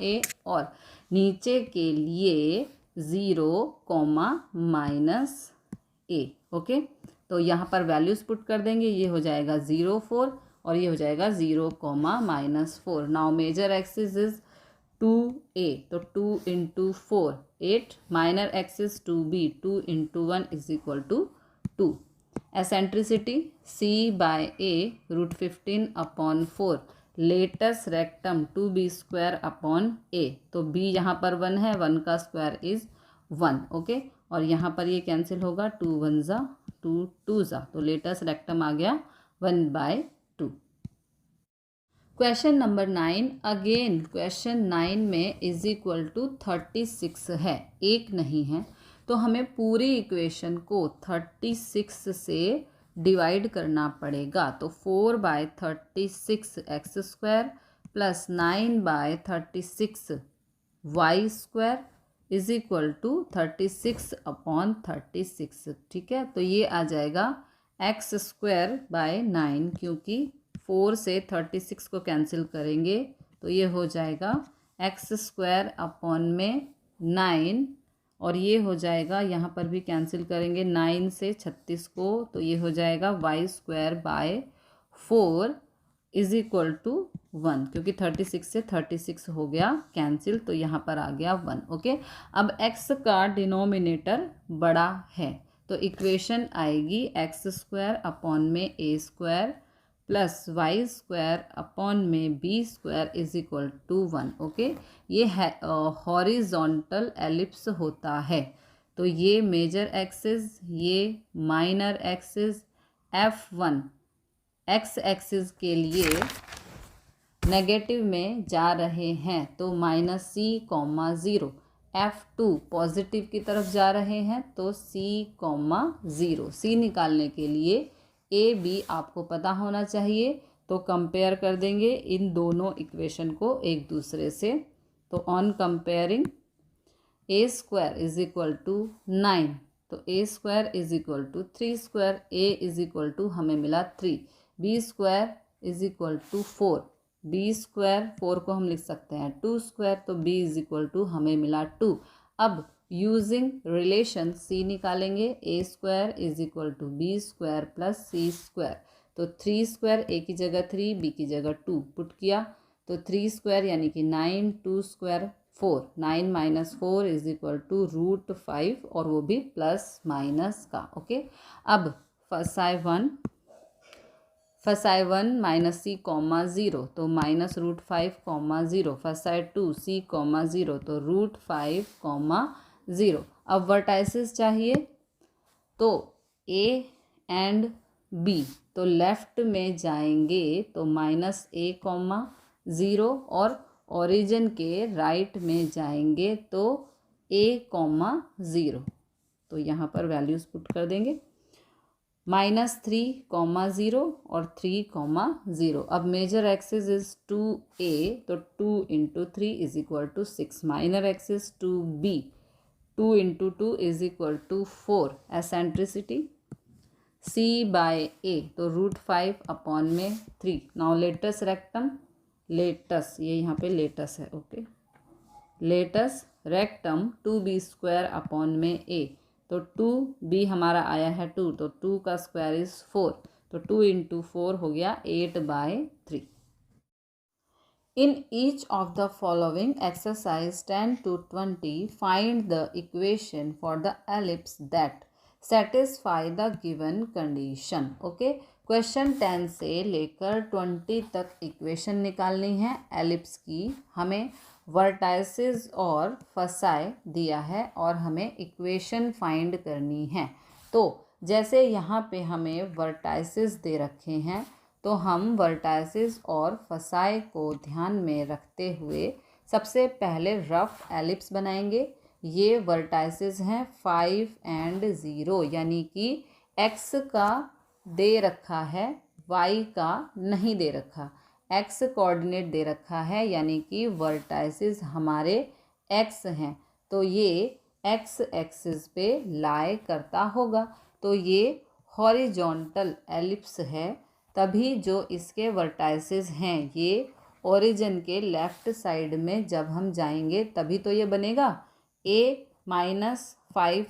a, और नीचे के लिए 0, माइनस a। ओके, तो यहाँ पर वैल्यूज पुट कर देंगे, ये हो जाएगा 0 4 और ये हो जाएगा 0, minus 4। Now major axis is 2a, तो 2 into 4 8, minor axis 2b, 2 into 1 is equal to 2। Eccentricity c by a √15 upon 4, latus rectum 2b² upon a, तो b यहाँ पर 1 है, 1 का स्क्वायर इज 1। ओके, और यहाँ पर ये कैंसिल होगा, 2 1 ज़ा 2 2 ज़ा, तो लेटस रेक्टम आ गया 1/2। Question number 9। अगेन क्वेश्चन 9 में इज इक्वल टू 36 है, एक नहीं है, तो हमें पूरी इक्वेशन को 36 से डिवाइड करना पड़ेगा। तो 4/36 x² plus 9/36 y² is equal to 36 upon 36। ठीक है, तो ये आ जाएगा x² बाय 9, क्योंकि 4 से 36 को कैंसिल करेंगे, तो ये हो जाएगा x² अपॉन में 9, और ये हो जाएगा, यहाँ पर भी कैंसिल करेंगे 9 से 36 को, तो ये हो जाएगा y² bye 4 is equal to 1, क्योंकि 36 से 36 हो गया कैंसिल, तो यहाँ पर आ गया 1। ओके, अब x का डिनोमिनेटर बड़ा है, तो इक्वेशन आएगी x² अपॉन में a² प्लस y² अपॉन में b² is equal to 1। Okay, ये है हॉरिजॉन्टल एलिप्स होता है, तो ये मेजर एक्सिस, ये minor axis, f1 x axis के लिए नेगेटिव में जा रहे हैं, तो -c, 0, f2 पॉजिटिव की तरफ जा रहे हैं, तो c, 0। c निकालने के लिए ए बी आपको पता होना चाहिए, तो कंपेयर कर देंगे इन दोनों इक्वेशन को एक दूसरे से। तो on comparing A square is equal to 9, तो A square is equal to 3 square, A is equal to हमें मिला 3, B square is equal to 4, B square 4 को हम लिख सकते हैं 2 स्क्वायर, तो बी इज इक्वल टू हमें मिला 2। अब यूजिंग रिलेशन सी निकालेंगे, A square is equal to B square plus C square, तो 3 स्क्वायर ए की जगह 3, बी की जगह 2 पुट किया, तो 3 स्क्वायर यानी कि 9, 2 square 4, 9 minus 4 is equal to √5, और वो भी प्लस माइनस का। ओके, अब फसाई 1 माइनस सी कॉमा 0, तो माइनस √5 कॉमा 0, फसाई 2 सी कॉमा 0, तो √5 कॉमा 0। अब वर्टाइसिस चाहिए, तो ए एंड बी, तो लेफ्ट में जाएंगे तो माइनस ए कॉमा 0, और ओरिजिन के राइट में जाएंगे तो ए कॉमा 0, तो यहाँ पर वैल्यूज़ पुट कर देंगे, -3 कॉमा 0 और 3 कॉमा 0। अब मेजर एक्सिस इज 2a, तो 2 into 3 is equal to 6, minor axis 2b, 2 into 2 is equal to 4, eccentricity c by a, तो √5 अपॉन में 3। नाउ लेटस रेक्टम, लेटस, ये यहाँ पे लेटस है, okay, latus rectum 2b square upon में a, तो 2b हमारा आया है 2, तो 2 का स्क्वायर इज 4, तो 2 इंटू 4 हो गया 8/3। In each of the following exercise 10 to 20, find the equation for the ellipse that satisfy the given condition. Okay, question 10 से लेकर 20 तक इक्वेशन निकालनी है एलिप्स की। हमें वर्टाइसिस और फसाई दिया है और हमें इक्वेशन फाइंड करनी है। तो जैसे यहाँ पे हमें वर्टाइसिस दे रखे हैं, तो हम वर्टाइसिस और फसाई को ध्यान में रखते हुए सबसे पहले रफ एलिप्स बनाएंगे। ये वर्टाइसिस हैं 5 and 0, यानी कि x का दे रखा है, y का नहीं दे रखा, x कोऑर्डिनेट दे रखा है, यानी कि वर्टाइसिस हमारे x हैं, तो ये x एक्सिस पे लाई करता होगा, तो ये हॉरिजॉन्टल एलिप्स है। तभी जो इसके वर्टाइसिस हैं ये ओरिजिन के लेफ्ट साइड में जब हम जाएंगे तभी तो ये बनेगा। a -5,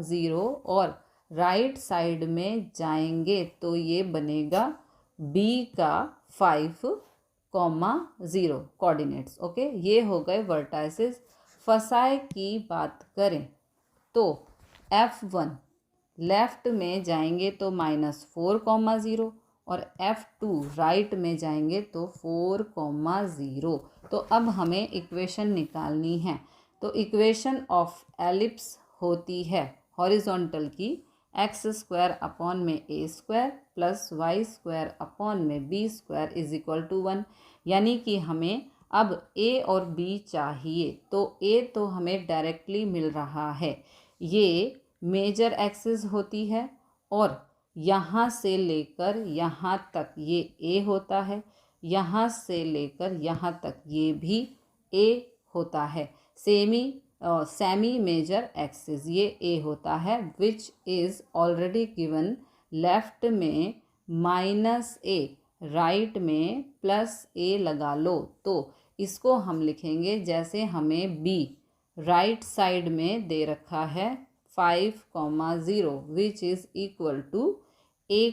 0 और राइट साइड में जाएंगे तो ये बनेगा b का 5, 0 कोऑर्डिनेट्स। ओके, ये हो गए वर्टाइसिस। फसाई की बात करें तो f1 लेफ्ट में जाएंगे तो -4, 0 और f2 राइट में जाएंगे तो 4, 0। तो अब हमें इक्वेशन निकालनी है। तो इक्वेशन ऑफ एलिप्स होती है हॉरिजॉन्टल की x² अपॉन में a² प्लस y² अपॉन में b² इज इक्वल टू 1, यानी कि हमें अब a और b चाहिए। तो a तो हमें डायरेक्टली मिल रहा है, ये मेजर एक्सिस होती है और यहाँ से लेकर यहाँ तक ये a होता है, यहाँ से लेकर यहाँ तक ये भी a होता है। सेमी मेजर एक्सिस ये a होता है, which is already given. Left में -a, राइट में +a लगा लो, तो इसको हम लिखेंगे जैसे हमें b राइट साइड में दे रखा है 5, 0 which is equal to a,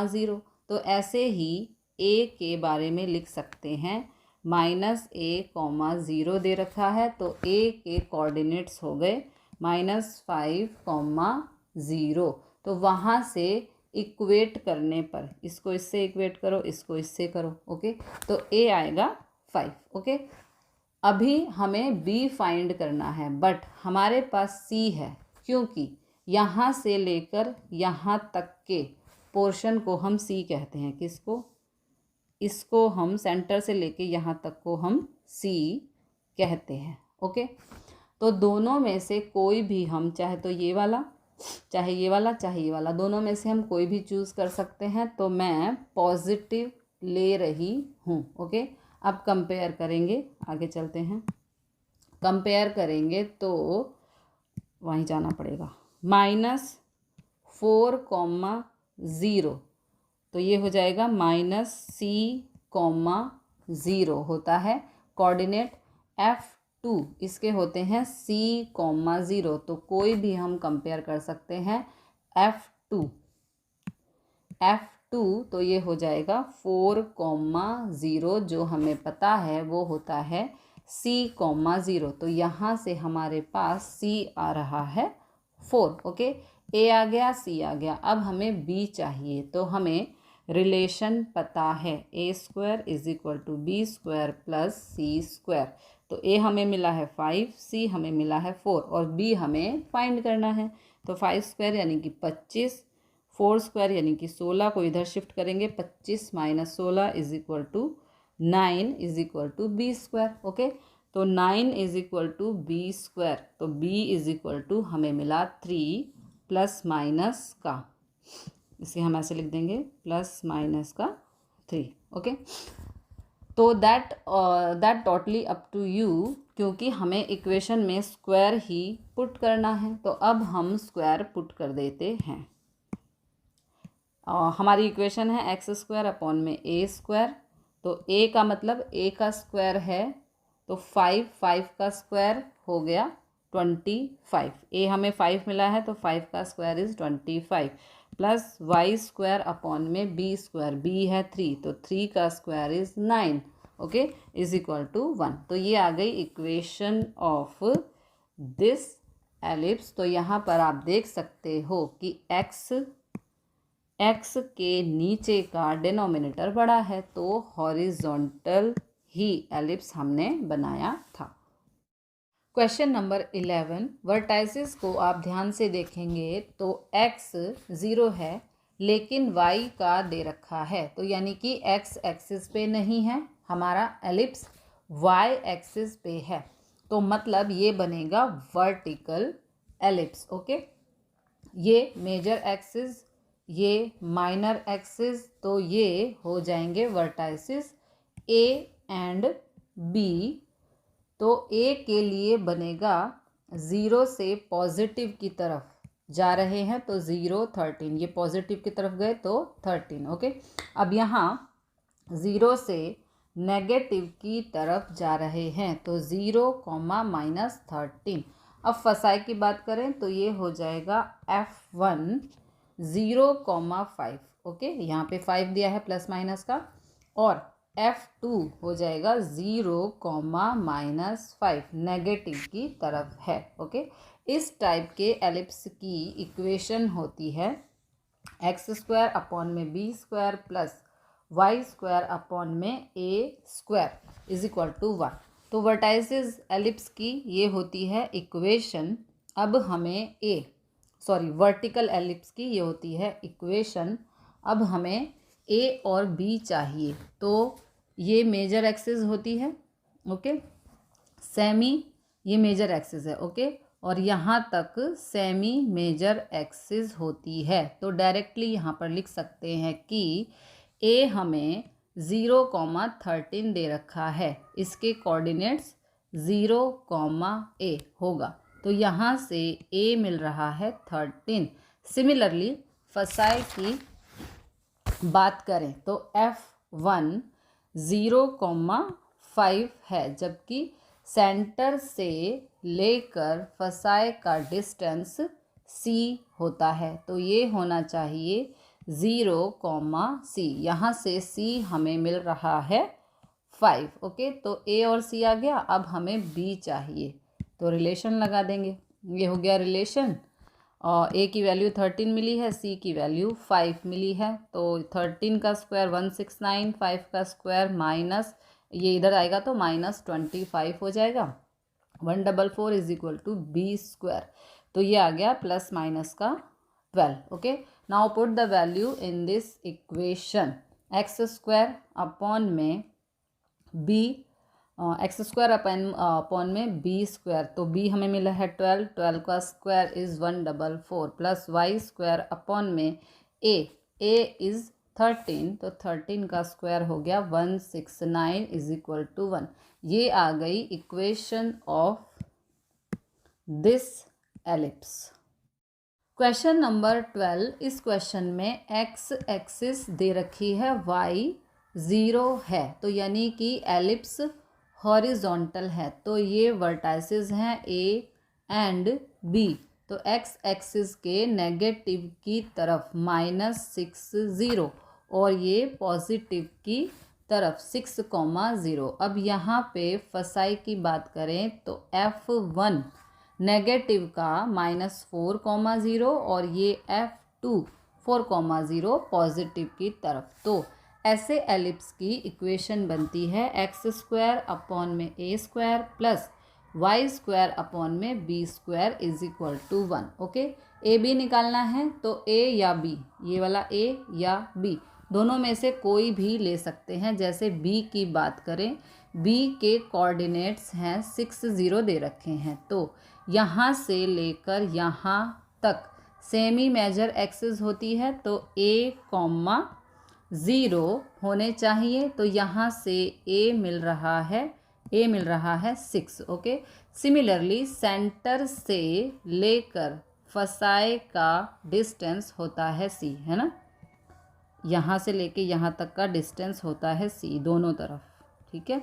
0। तो ऐसे ही a के बारे में लिख सकते हैं, -a, 0 दे रखा है, तो a के कोऑर्डिनेट्स हो गए -5, 0। तो वहाँ से इक्वेट करने पर इसको इससे इक्वेट करो, इसको इससे करो, ओके, तो a आएगा 5। ओके, अभी हमें b फाइंड करना है, बट हमारे पास c है, क्योंकि यहाँ से लेकर यहाँ तक के पोर्शन को हम c कहते हैं। किसको? इसको हम सेंटर से लेके यहाँ तक को हम c कहते हैं। ओके, तो दोनों में से कोई भी हम, चाहे तो ये वाला चाहे ये वाला चाहे ये वाला, दोनों में से हम कोई भी चूज़ कर सकते हैं। तो मैं पॉजिटिव ले रही हूँ। ओके, अब कंपेयर करेंगे, आगे चलते हैं। कंपेयर करेंगे तो वहीं जाना पड़ेगा, -4,0, तो ये हो जाएगा -C,0 होता है कोऑर्डिनेट। F2 इसके होते हैं C,0, तो कोई भी हम कंपेयर कर सकते हैं। F2 तो ये हो जाएगा 4,0, जो हमें पता है वो होता है C,0, तो यहाँ से हमारे पास C आ रहा है 4। ओके, A आ गया, C आ गया। अब हमें B चाहिए, तो हमें रिलेशन पता है A² = B² + C²। तो A हमें मिला है 5, C हमें मिला है 4 और B हमें फाइंड करना है। तो 5² यानी कि 25, 4² यानी कि 16 को इधर शिफ्ट करेंगे, 25 - 16 = 9 = B²। ओके, तो 9 = B², तो B हमें मिला 3 ± का, इसे हम ऐसे लिख देंगे ± 3। ओके, तो that totally up to you, क्योंकि हमें इक्वेशन में स्क्वायर ही पुट करना है। तो अब हम स्क्वायर पुट कर देते हैं। हमारी इक्वेशन है x² / a²। तो a का मतलब a का स्क्वायर है, तो 5 का स्क्वायर हो गया 25। a हमें 5 मिला है, तो 5 का square is 25 plus y² / b², b है 3, तो 3 का स्क्वायर इज़ 9। ओके, = 1। तो ये आ गई इक्वेशन ऑफ दिस एलिप्स। तो यहाँ पर आप देख सकते हो कि x के नीचे का डिनोमिनेटर बड़ा है, तो हॉरिजॉन्टल ही एलिप्स हमने बनाया था। क्वेश्चन नंबर 11, वर्टाइसिस को आप ध्यान से देखेंगे तो x 0 है लेकिन y का दे रखा है, तो यानी कि x एक्सिस पे नहीं है, हमारा एलिप्स y एक्सिस पे है, तो मतलब ये बनेगा वर्टिकल एलिप्स। ओके, ये मेजर एक्सिस, ये माइनर एक्सिस, तो ये हो जाएंगे वर्टाइसिस A एंड B। तो A के लिए बनेगा 0 से पॉजिटिव की तरफ जा रहे हैं, तो 0 13, ये पॉजिटिव की तरफ गए तो 13। ओके, अब यहाँ 0 से नेगेटिव की तरफ जा रहे हैं, तो 0, -13। अब फसाई की बात करें तो ये हो जाएगा F1 0,5। ओके, यहाँ पे 5 दिया है प्लस माइनस का, और F2 हो जाएगा 0, -5, नेगेटिव की तरफ है। ओके, इस टाइप के एलिप्स की इक्वेशन होती है x² / b² plus y² / a² = 1। तो वर्टाइसिस एलिप्स की ये होती है इक्वेशन। अब हमें वर्टिकल एलिप्स की ये होती है इक्वेशन। अब हमें a और b चाहिए, तो ये मेजर एक्सिस होती है। ओके, सेमी ये मेजर एक्सिस है। ओके, और यहाँ तक सेमी मेजर एक्सिस होती है, तो डायरेक्टली यहाँ पर लिख सकते हैं कि a हमें 0,13 दे रखा है, इसके कोऑर्डिनेट्स 0, a होगा, तो यहाँ से a मिल रहा है 13। सिमिलरली फसाई की बात करें तो F1 0,5 है, जबकि सेंटर से लेकर फसाई का डिस्टेंस C होता है, तो ये होना चाहिए 0,C। यहाँ से C हमें मिल रहा है 5। ओके, तो A और C आ गया। अब हमें B चाहिए, तो रिलेशन लगा देंगे। ये हो गया रिलेशन, और A की वैल्यू 13 मिली है, C की वैल्यू 5 मिली है, तो 13 का स्क्वायर 169, 5 का स्क्वायर माइनस ये इधर आएगा तो -25 हो जाएगा। 144 = B², तो ये आ गया प्लस माइनस का 12। Okay, now put the value in this equation. x² / b X square upon में बी स्क्वायर, तो बी हमें मिला है 12, 12 का square is 144 plus Y square upon में ए इज़ 13, तो 13 का स्क्वायर हो गया 169 इज इक्वल टू 1। ये आ गई equation of this ellipse. Question number 12, इस क्वेश्चन में एक्स एक्सिस दे रखी है, वाई 0 है, तो यानी कि एलिप्स हॉरिजॉन्टल है, तो ये वर्टाइसेस हैं ए एंड बी। तो एक्स एक्सिस के नेगेटिव की तरफ -6 और ये पॉजिटिव की तरफ 6,0। अब यहाँ पे फसाई की बात करें तो F1 नेगेटिव का -4,0 और ये F2 4,0 पॉजिटिव की तरफ। तो ऐसे एलिप्स की इक्वेशन बनती है एक्स स्क्वायर अपॉन में A square plus Y square upon में B square is equal to 1। Okay, A B निकालना है तो ए या बी, ये वाला ए या बी दोनों में से कोई भी ले सकते हैं। जैसे बी की बात करें, बी के कोऑर्डिनेट्स हैं 60 दे रखे हैं, तो यहाँ से लेकर यहाँ तक सेमी मेजर एक्सिस होती है, तो ए, 0 होने चाहिए, तो यहाँ से ए मिल रहा है 6। ओके, सिमिलरली सेंटर से लेकर फसाए का डिस्टेंस होता है सी, है ना, यहाँ से लेके यहाँ तक का डिस्टेंस होता है सी दोनों तरफ, ठीक है।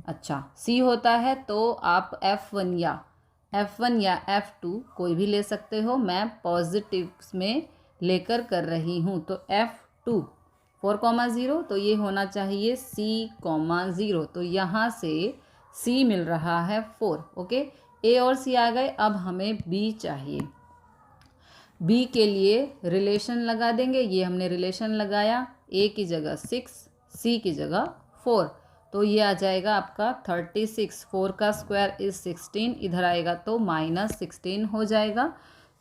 अच्छा, सी होता है तो आप F1 या F2 कोई भी ले सकते हो, मैं पॉजिटिव में लेकर कर रही हूँ, तो F2 4,0, तो ये होना चाहिए C,0, तो यहाँ से C मिल रहा है 4। ओके, A और C आ गए, अब हमें B चाहिए। B के लिए रिलेशन लगा देंगे, ये हमने रिलेशन लगाया, A की जगह 6, C की जगह 4, तो ये आ जाएगा आपका 36, 4 का स्क्वायर इज 16, इधर आएगा तो -16 हो जाएगा,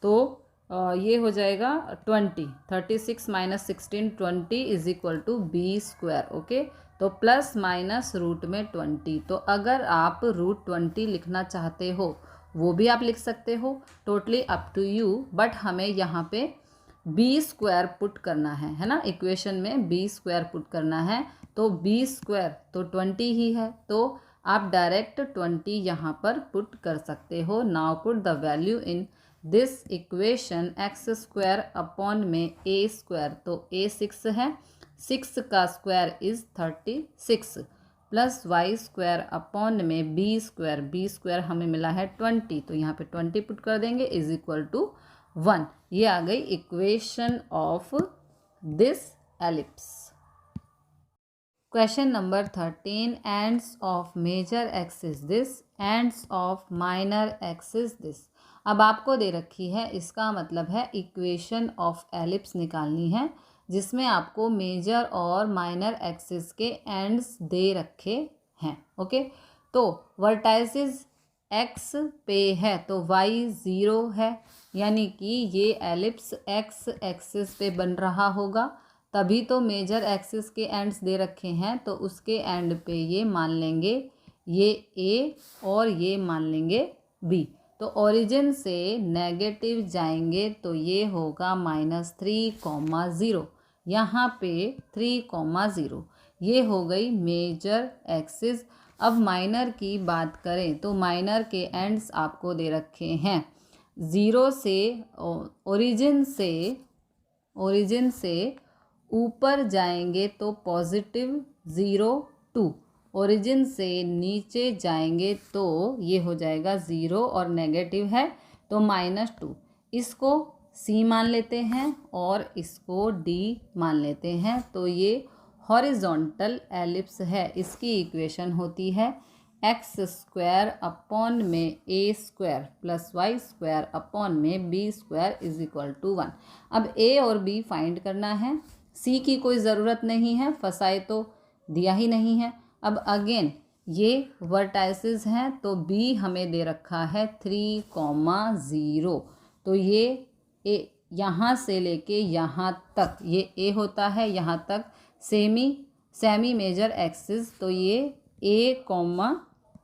तो ये हो जाएगा 20, 36 - 16 20 is equal to B square. Okay, तो प्लस माइनस रूट में 20, तो अगर आप √20 लिखना चाहते हो वो भी आप लिख सकते हो, totally up to you, but हमें यहाँ पे बी स्क्वायर पुट करना है ना, इक्वेशन में बी स्क्वायर पुट करना है, तो बी स्क्वायर तो 20 ही है, तो आप डायरेक्ट 20 यहाँ पर पुट कर सकते हो। Now put the value in this equation, X square upon में ए स्क्वायर, तो ए 6 है, 6 का square is 36 plus Y square upon में बी स्क्वायर हमें मिला है 20, तो यहाँ पे 20 पुट कर देंगे इज इक्वल टू 1। ये आ गई equation of this ellipse. Question number 13, ends of major axis this, ends of minor axis this. अब आपको दे रखी है, इसका मतलब है इक्वेशन ऑफ एलिप्स निकालनी है, जिसमें आपको मेजर और माइनर एक्सिस के एंड्स दे रखे हैं। ओके, तो वर्टाइसिस एक्स पे है तो वाई 0 है, यानी कि ये एलिप्स एक्स एक्सिस पे बन रहा होगा, तभी तो मेजर एक्सिस के एंड्स दे रखे हैं, तो उसके एंड पे ये मान लेंगे ये ए और ये मान लेंगे बी। तो ओरिजिन से नेगेटिव जाएंगे तो ये होगा -3,0, यहाँ पे 3,0, ये हो गई मेजर एक्सिस। अब माइनर की बात करें तो माइनर के एंड्स आपको दे रखे हैं 0 से, ओरिजिन से ऊपर जाएंगे तो +0 2, ओरिजिन से नीचे जाएंगे तो ये हो जाएगा 0 और नेगेटिव है तो -2। इसको C मान लेते हैं और इसको D मान लेते हैं, तो ये हॉरिजॉन्टल एलिप्स है। इसकी इक्वेशन होती है एक्स स्क्वायर अपॉन में A square plus Y square upon में B square is equal to 1। अब ए और बी फाइंड करना है, सी की कोई ज़रूरत नहीं है, फसाए तो दिया ही नहीं है। अब अगेन ये वर्टाइसिस हैं, तो बी हमें दे रखा है 3,0, तो ये ए यहाँ से लेके यहाँ तक ये ए होता है, यहाँ तक सेमी मेजर एक्सिस, तो ये A,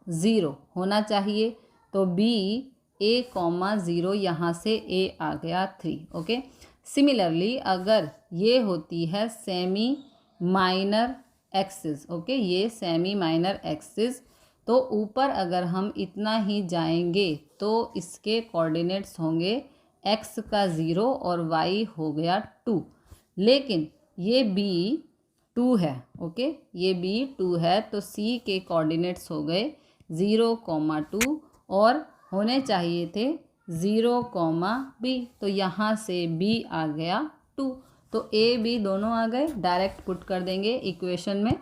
ज़ीरो होना चाहिए, तो बी ए कॉमा ज़ीरो, यहाँ से ए आ गया 3। ओके, सिमिलरली अगर ये होती है सेमी माइनर एक्सिस, ओके, ये सेमी माइनर एक्सिस, तो ऊपर अगर हम इतना ही जाएंगे तो इसके कोऑर्डिनेट्स होंगे x का 0 और y हो गया 2। लेकिन ये b 2 है, ओके, ये b 2 है, तो c के कोऑर्डिनेट्स हो गए 0,2 और होने चाहिए थे 0,b, तो यहाँ से b आ गया 2, तो a b दोनों आ गए। डायरेक्ट पुट कर देंगे इक्वेशन में,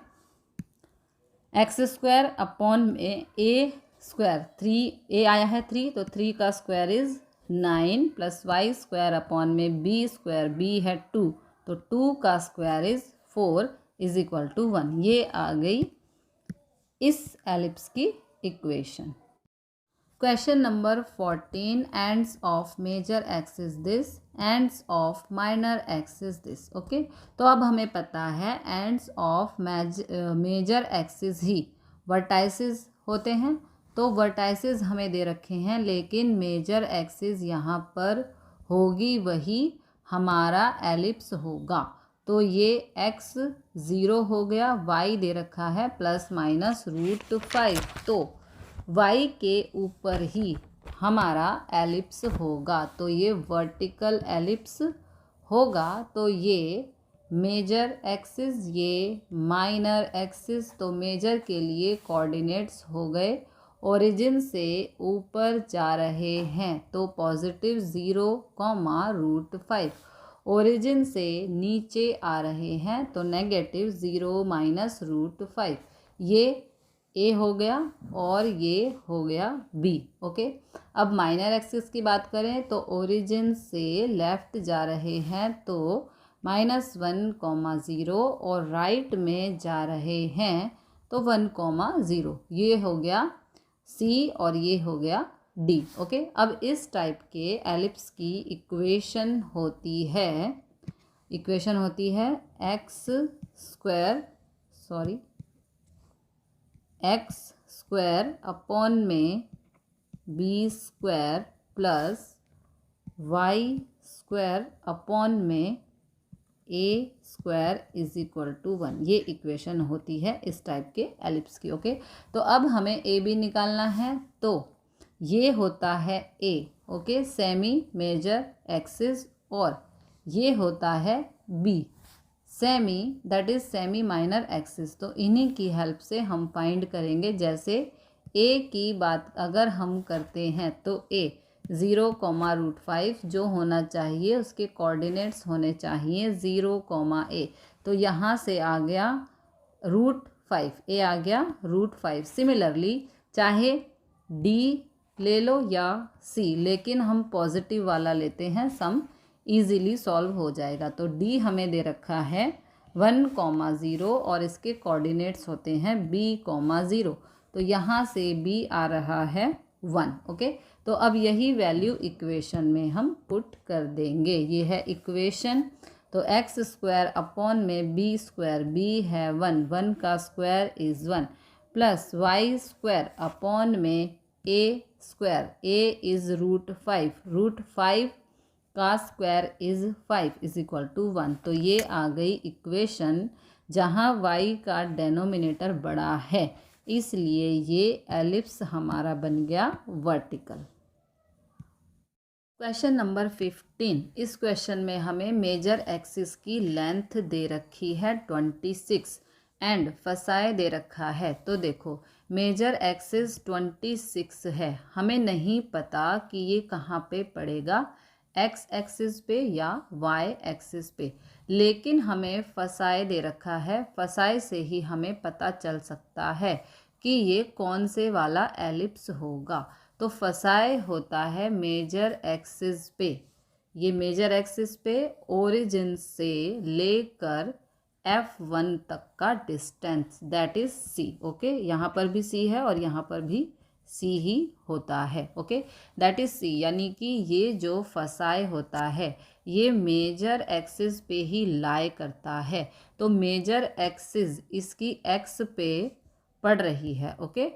एक्स स्क्वायर अपॉन में ए स्क्वायर, 3 ए आया है 3, तो 3 का square is 9 plus Y square upon में बी स्क्वायर, बी है 2, तो 2 का square is 4 is equal to 1। ये आ गई इस एलिप्स की equation. Question number 14, ends of major axis this, ends of minor axis this. Okay, तो अब हमें पता है एंड्स ऑफ मेजर एक्सिस ही वर्टाइसिस होते हैं, तो वर्टाइसिस हमें दे रखे हैं, लेकिन मेजर एक्सिस यहाँ पर होगी वही हमारा एलिप्स होगा। तो ये x 0 हो गया, y दे रखा है प्लस माइनस √5, तो y के ऊपर ही हमारा एलिप्स होगा, तो ये वर्टिकल एलिप्स होगा। तो ये मेजर एक्सिस, ये माइनर एक्सिस, तो मेजर के लिए कोऑर्डिनेट्स हो गए ओरिजिन से ऊपर जा रहे हैं, तो पॉजिटिव 0, √5, ओरिजिन से नीचे आ रहे हैं, तो नेगेटिव 0 माइनस √5। ये ए हो गया और ये हो गया बी। ओके, अब माइनर एक्सिस की बात करें तो ओरिजिन से लेफ्ट जा रहे हैं, तो -1,0 और राइट में जा रहे हैं तो 1,0। ये हो गया सी और ये हो गया डी। ओके, अब इस टाइप के एलिप्स की इक्वेशन होती है एक्स स्क्वायर अपॉन में B square plus Y square upon में A square is equal to 1। ये इक्वेशन होती है इस टाइप के एलिप्स की। ओके, तो अब हमें ए बी निकालना है, तो ये होता है A, okay, semi major axis, और ये होता है B, semi, that is semi minor axis. तो इन्हीं की हेल्प से हम फाइंड करेंगे। जैसे ए की बात अगर हम करते हैं तो ए 0,5 जो होना चाहिए उसके कोऑर्डिनेट्स होने चाहिए 0, तो यहाँ से आ गया √5, ए आ गया √5। सिमिलरली चाहे डी ले लो या सी, लेकिन हम पॉजिटिव वाला लेते हैं, सम इजीली सॉल्व हो जाएगा। तो डी हमें दे रखा है 1,0 और इसके कोऑर्डिनेट्स होते हैं b,0, तो यहाँ से b आ रहा है 1। ओके, तो अब यही वैल्यू इक्वेशन में हम पुट कर देंगे। ये है इक्वेशन, तो एक्स स्क्वायर अपॉन में बी स्क्वायर, बी है 1, 1 का square is 1, plus Y square upon में ए स्क्वायर, ए इज़ √5, √5 का square is 5 is equal to 1। तो ये आ गई इक्वेशन जहाँ y का डेनोमिनेटर बड़ा है, इसलिए ये एलिप्स हमारा बन गया वर्टिकल। क्वेश्चन नंबर 15, इस क्वेश्चन में हमें मेजर एक्सिस की लेंथ दे रखी है 26 एंड फसाए दे रखा है। तो देखो मेजर एक्सिस 26 है, हमें नहीं पता कि ये कहाँ पे पड़ेगा, एक्स एक्सिस पे या वाई एक्सिस पे, लेकिन हमें फसाए दे रखा है। फसाए से ही हमें पता चल सकता है कि ये कौन से वाला एलिप्स होगा। तो फसाए होता है मेजर एक्सिस पे, ये मेजर एक्सिस पे ओरिजिन से लेकर F1 तक का distance, that is C। Okay, यहाँ पर भी C है और यहाँ पर भी C ही होता है। ओके, दैट इज C, यानी कि ये जो फसाए होता है ये मेजर एक्सिस पे ही लाई करता है। तो मेजर एक्सिस इसकी X पे पड़ रही है। ओके,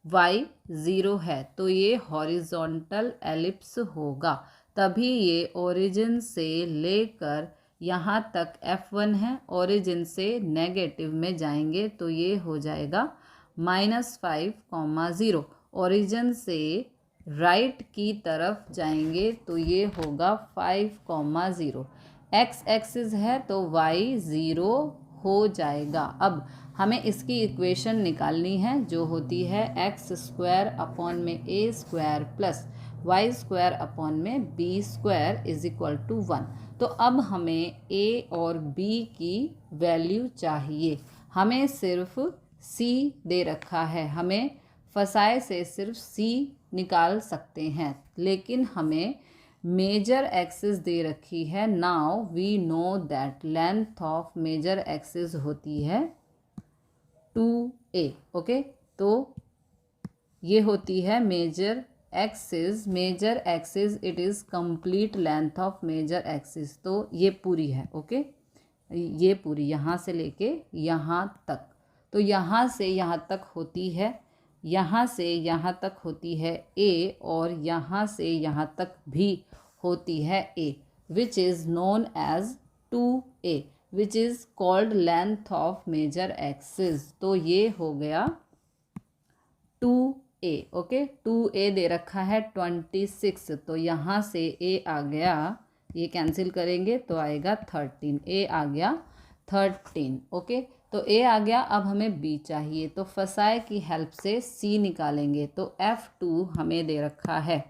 y 0 है तो ये हॉरिजॉन्टल एलिप्स होगा, तभी ये ओरिजिन से लेकर यहाँ तक F1 है, ओरिजिन से नेगेटिव में जाएंगे तो ये हो जाएगा -5, ओरिजिन से राइट की तरफ जाएंगे तो ये होगा 5, एक्स एक्सिस है तो y 0 हो जाएगा। अब हमें इसकी इक्वेशन निकालनी है जो होती है x² अपॉन में a² प्लस y² अपॉन में b² इज इक्वल टू 1। तो अब हमें a और b की वैल्यू चाहिए। हमें सिर्फ c दे रखा है, हमें फसाए से सिर्फ c निकाल सकते हैं, लेकिन हमें मेजर एक्सिस दे रखी है। Now we know that length of major axis होती है 2a। ओके, तो ये होती है major axis. Major axis it is complete length of major axis, तो ये पूरी है। ओके, ये पूरी यहाँ से लेके यहाँ तक, तो यहाँ से यहाँ तक होती है, यहाँ से यहाँ तक होती है a, और यहाँ से यहाँ तक भी होती है a, which is known as 2a, which is called length of major axis. तो ये हो गया 2a। ओके, 2a दे रखा है 26, तो यहाँ से a आ गया, ये कैंसिल करेंगे तो आएगा 13, a आ गया 13। ओके, तो a आ गया। अब हमें b चाहिए, तो फसाए की हेल्प से c निकालेंगे। तो f2 हमें दे रखा है,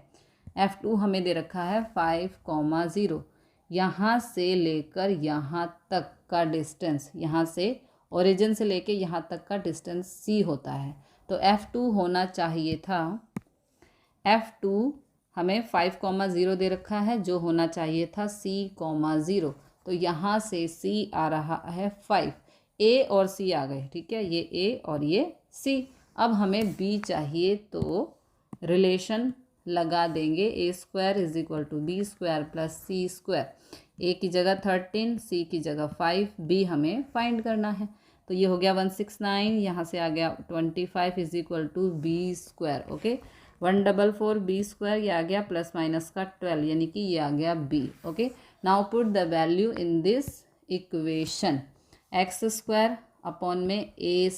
f2 हमें दे रखा है 5, यहाँ से लेकर यहाँ तक का डिस्टेंस, यहाँ से ओरिजिन से लेके यहाँ तक का डिस्टेंस c होता है। तो f2 होना चाहिए था, f2 हमें 5, दे रखा है, जो होना चाहिए था c, 0। तो यहाँ से c आ रहा है 5, a और c आ गए, ठीक है, ये a और ये c। अब हमें b चाहिए, तो रिलेशन लगा देंगे, a² is equal to b² plus c²। a की जगह 13, c की जगह 5, b हमें फाइंड करना है। तो ये हो गया 169, यहाँ से आ गया 25 is equal to b²। Okay, 144 b², ये आ गया प्लस माइनस का 12, यानी कि ये आ गया b। Okay, now put the value in this equation. x² upon में a²,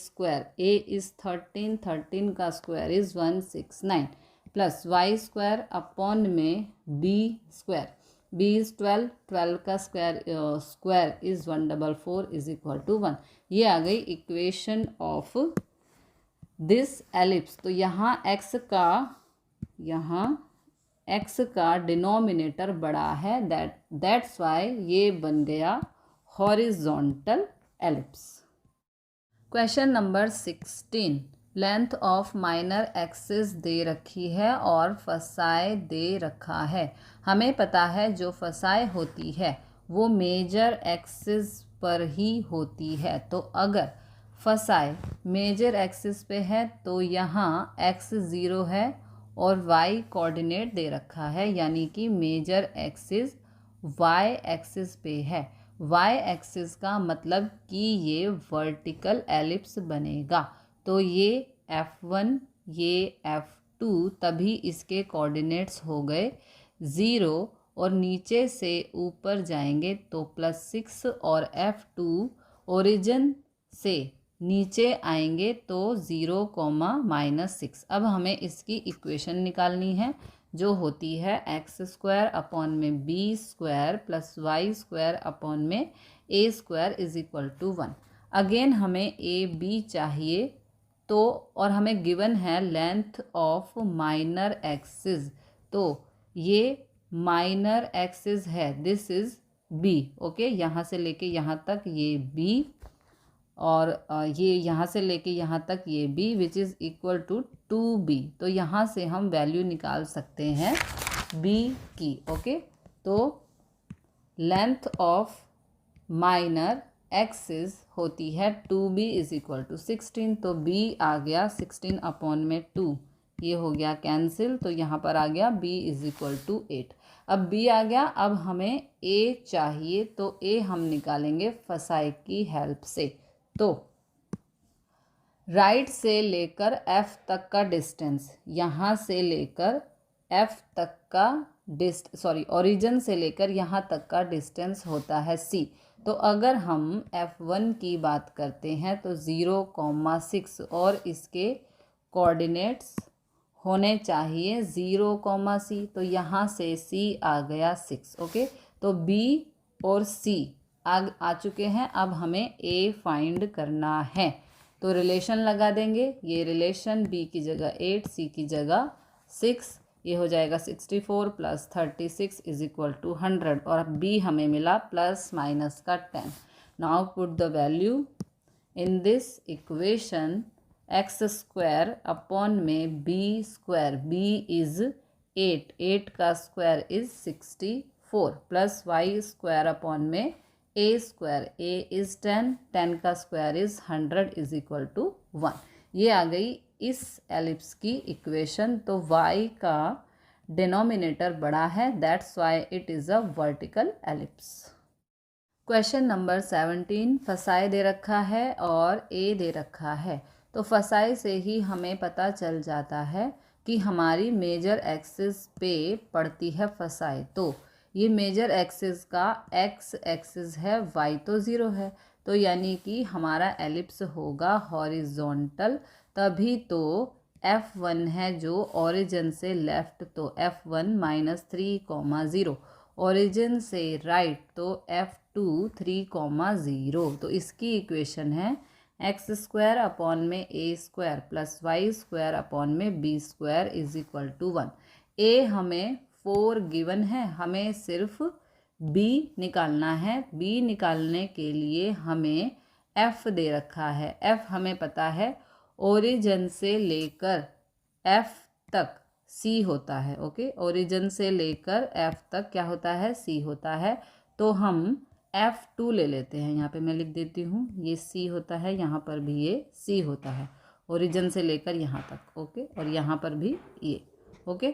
a इज़ 13, 13 का square is 169, plus y² upon में b², b इज़ 12, 12 का square is 144 is equal to 1। ये आ गई इक्वेशन ऑफ दिस एलिप्स। तो यहाँ x का डिनोमिनेटर बड़ा है, दैट्स वाई ये बन गया horizontal ellipse. Question number 16, length of minor axis दे रखी है और फसाए दे रखा है। हमें पता है जो फसाए होती है वो मेजर एक्सिस पर ही होती है। तो अगर फसाए मेजर एक्सिस पे है तो यहाँ x 0 है और y कोऑर्डिनेट दे रखा है, यानी कि मेजर एक्सिस y एक्सिस पे है। y एक्सिस का मतलब कि ये वर्टिकल एलिप्स बनेगा। तो ये f1, ये f2, तभी इसके कोऑर्डिनेट्स हो गए 0, और नीचे से ऊपर जाएंगे तो +6, और f2 ओरिजिन से नीचे आएंगे तो 0, -6। अब हमें इसकी इक्वेशन निकालनी है जो होती है x² अपॉन में b² प्लस y² अपॉन में a² is equal to 1। Again हमें a b चाहिए, तो और हमें गिवन है लेंथ ऑफ माइनर एक्सिस, तो ये माइनर एक्सिस है, दिस इज b। ओके, यहाँ से लेके यहाँ तक ये b, और ये यहाँ से लेके यहाँ तक ये b, which is equal to 2b। तो यहाँ से हम वैल्यू निकाल सकते हैं b की। ओके, तो लेंथ ऑफ माइनर एक्सिस होती है 2b इज इक्वल टू 16। तो b आ गया 16 अपॉन में 2, ये हो गया कैंसिल, तो यहाँ पर आ गया b इज इक्वल टू 8। अब b आ गया, अब हमें a चाहिए, तो a हम निकालेंगे फसाई की हेल्प से। तो राइट से लेकर एफ तक का डिस्टेंस, यहाँ से लेकर एफ तक का ओरिजिन से लेकर यहाँ तक का डिस्टेंस होता है सी। तो अगर हम F1 की बात करते हैं तो 0,6 और इसके कोऑर्डिनेट्स होने चाहिए 0,C। तो यहाँ से C आ गया 6। ओके, तो B और C आ चुके हैं। अब हमें A फाइंड करना है, तो रिलेशन लगा देंगे। ये रिलेशन B की जगह 8, C की जगह 6, ये हो जाएगा 64 + 36 = 100। और B हमें मिला प्लस माइनस का 10। Now put the value in this equation. x² upon में b², b इज़ 8 का square is 64 plus y² upon में a², a इज़ 10 का स्क्वायर इज़ 100 = 1। ये आ गई इस एलिप्स की इक्वेशन। तो y का डिनोमिनेटर बड़ा है, that's why it is a vertical ellipse. Question number 17, फसाई दे रखा है और a दे रखा है। तो फसाई से ही हमें पता चल जाता है कि हमारी मेजर एक्सिस पे पड़ती है फसाई। तो ये मेजर एक्सिस का x एक्सिस है, y तो 0 है, तो यानी कि हमारा एलिप्स होगा हॉरिजॉन्टल। तभी तो F1 है जो ओरिजिन से लेफ्ट, तो F1 -3,0, ओरिजिन से राइट तो F2 3,0। तो इसकी इक्वेशन है x² अपॉन में a² प्लस y² अपॉन में b² = 1। a हमें 4 गिवन है, हमें सिर्फ b निकालना है। b निकालने के लिए हमें f दे रखा है। f हमें पता है ओरिजिन से लेकर f तक C होता है। ओके, ओरिजिन से लेकर F तक क्या होता है, C होता है। तो हम F2 ले लेते हैं, यहाँ पे मैं लिख देती हूँ, ये C होता है, यहाँ पर भी ये C होता है, ओरिजिन से लेकर यहाँ तक। ओके, और यहाँ पर भी ये। ओके,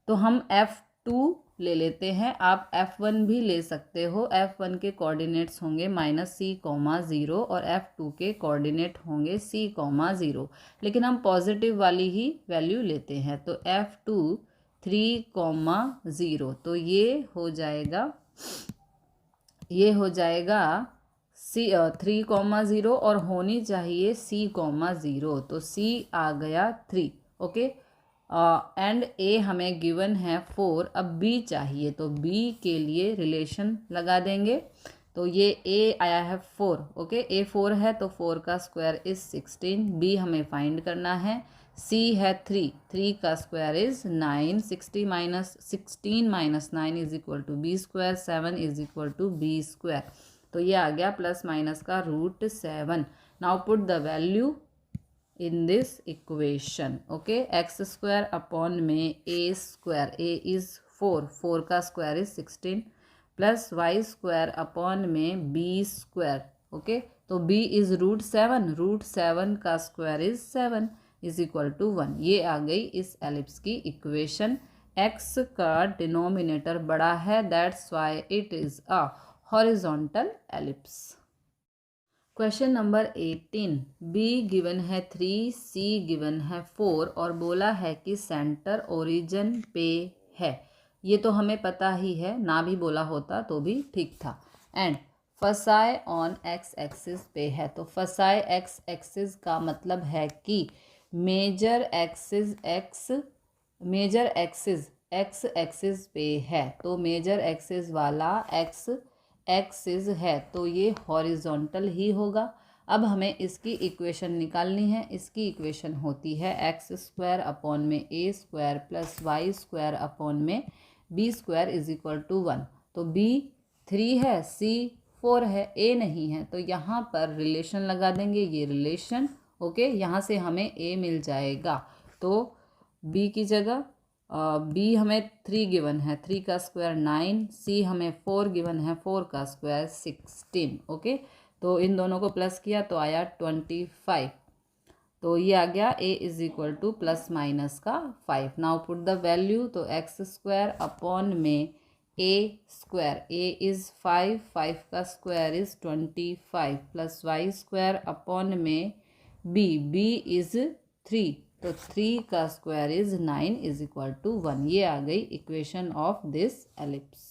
तो हम F2 ले लेते हैं। आप F1 भी ले सकते हो। F1 के कोऑर्डिनेट्स होंगे -C,0 और F2 के कोऑर्डिनेट होंगे C,0, लेकिन हम पॉजिटिव वाली ही वैल्यू लेते हैं। तो F2 3,0, तो ये हो जाएगा C 3,0 और होनी चाहिए C,0, तो C आ गया 3। ओके, एंड a हमें गिवन है 4। अब b चाहिए, तो b के लिए रिलेशन लगा देंगे। तो ये a आया है 4। ओके, a 4 है तो 4 का स्क्वायर इज़ 16। b हमें फाइंड करना है। c है 3 का स्क्वायर इज़ 9। 16 - 9 = b², 7 = b²। तो ये आ गया प्लस माइनस का √7। Now put the value in this equation. Okay, x² upon में a², a is 4 का square is 16 plus y² upon में b²। ओके, तो b इज √7 का स्क्वायर इज 7 = 1। ये आ गई इस एलिप्स की इक्वेशन। x का डिनोमिनेटर बड़ा है, that's why it is a horizontal ellipse. Question number 18, b given है 3, c गिवन है 4 और बोला है कि सेंटर ओरिजिन पे है। ये तो हमें पता ही है, ना भी बोला होता तो भी ठीक था। एंड फसाई ऑन x एक्सिस पे है। तो फसाई x एक्सिस का मतलब है कि मेजर एक्सिस x एक्सिस पे है। तो मेजर एक्सिस वाला x एक्सिस है तो ये हॉरिजॉन्टल ही होगा। अब हमें इसकी इक्वेशन निकालनी है। इसकी इक्वेशन होती है x² अपॉन में a² प्लस y² अपॉन में b² = 1। तो b 3 है, c 4 है, a नहीं है, तो यहाँ पर रिलेशन लगा देंगे, ये रिलेशन। ओके, यहाँ से हमें a मिल जाएगा। तो b की जगह b हमें 3 गिवन है, 3 का स्क्वायर 9, c हमें 4 गिवन है, 4 का स्क्वायर 16। ओके, तो इन दोनों को प्लस किया तो आया 25। तो ये आ गया a = प्लस माइनस का 5। Now put the value. तो x² अपॉन में a², a इज़ 5 का square is 25 plus y² upon में बी इज़ 3, तो 3 का square is 9 is equal to 1। ये आ गई equation of this ellipse.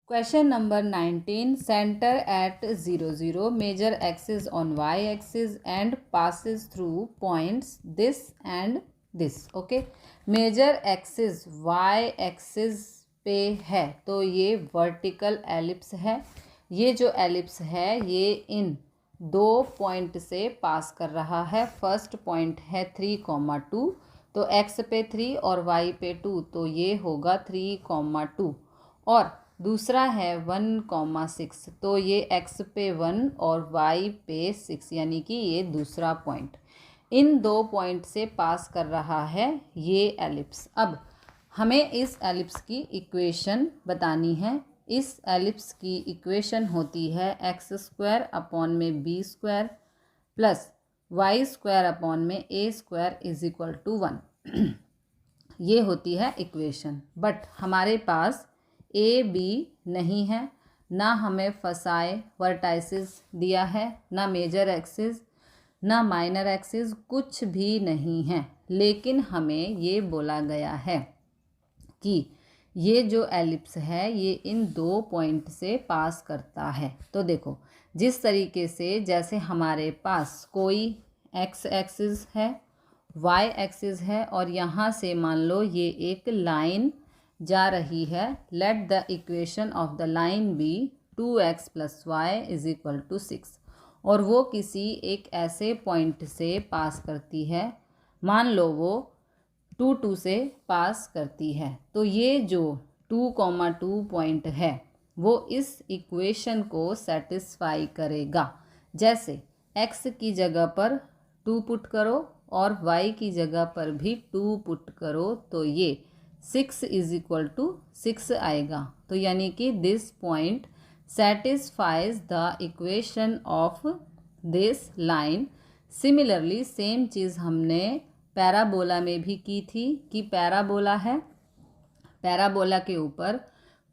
Question number 19. Center at 0, 0. Measure axis on y axis and passes through points this and this. Okay. Measure axis y axis पे है तो ये vertical ellipse है। ये जो ellipse है ये इन दो पॉइंट से पास कर रहा है। फर्स्ट पॉइंट है 3,2, तो x पे 3 और y पे 2, तो ये होगा 3,2। और दूसरा है 1,6, तो ये x पे 1 और y पे 6, यानी कि ये दूसरा पॉइंट इन दो पॉइंट से पास कर रहा है ये एलिप्स। अब हमें इस एलिप्स की इक्वेशन बतानी है। इस एलिप्स की इक्वेशन होती है x² अपॉन में b² प्लस y² अपॉन में a² इज इक्वल टू 1। ये होती है इक्वेशन। बट हमारे पास ए बी नहीं है, ना हमें फसाए वर्टाइसिस दिया है, ना मेजर एक्सिस, ना माइनर एक्सिस, कुछ भी नहीं है। लेकिन हमें ये बोला गया है कि ये जो एलिप्स है ये इन दो पॉइंट से पास करता है। तो देखो, जिस तरीके से जैसे हमारे पास कोई एक्स एक्सिस है, वाई एक्सिस है और यहाँ से मान लो ये एक लाइन जा रही है। Let the equation of the line be 2x + y is equal to 6, और वो किसी एक ऐसे पॉइंट से पास करती है, मान लो वो 2, 2 से पास करती है। तो ये जो 2,2 पॉइंट है वो इस इक्वेशन को सेटिस्फाई करेगा। जैसे x की जगह पर 2 पुट करो और y की जगह पर भी 2 पुट करो, तो ये 6 इज इक्वल टू 6 आएगा। तो यानी कि this point satisfies the equation of this line. Similarly same चीज़ हमने पैराबोला में भी की थी कि पैराबोला है, पैराबोला के ऊपर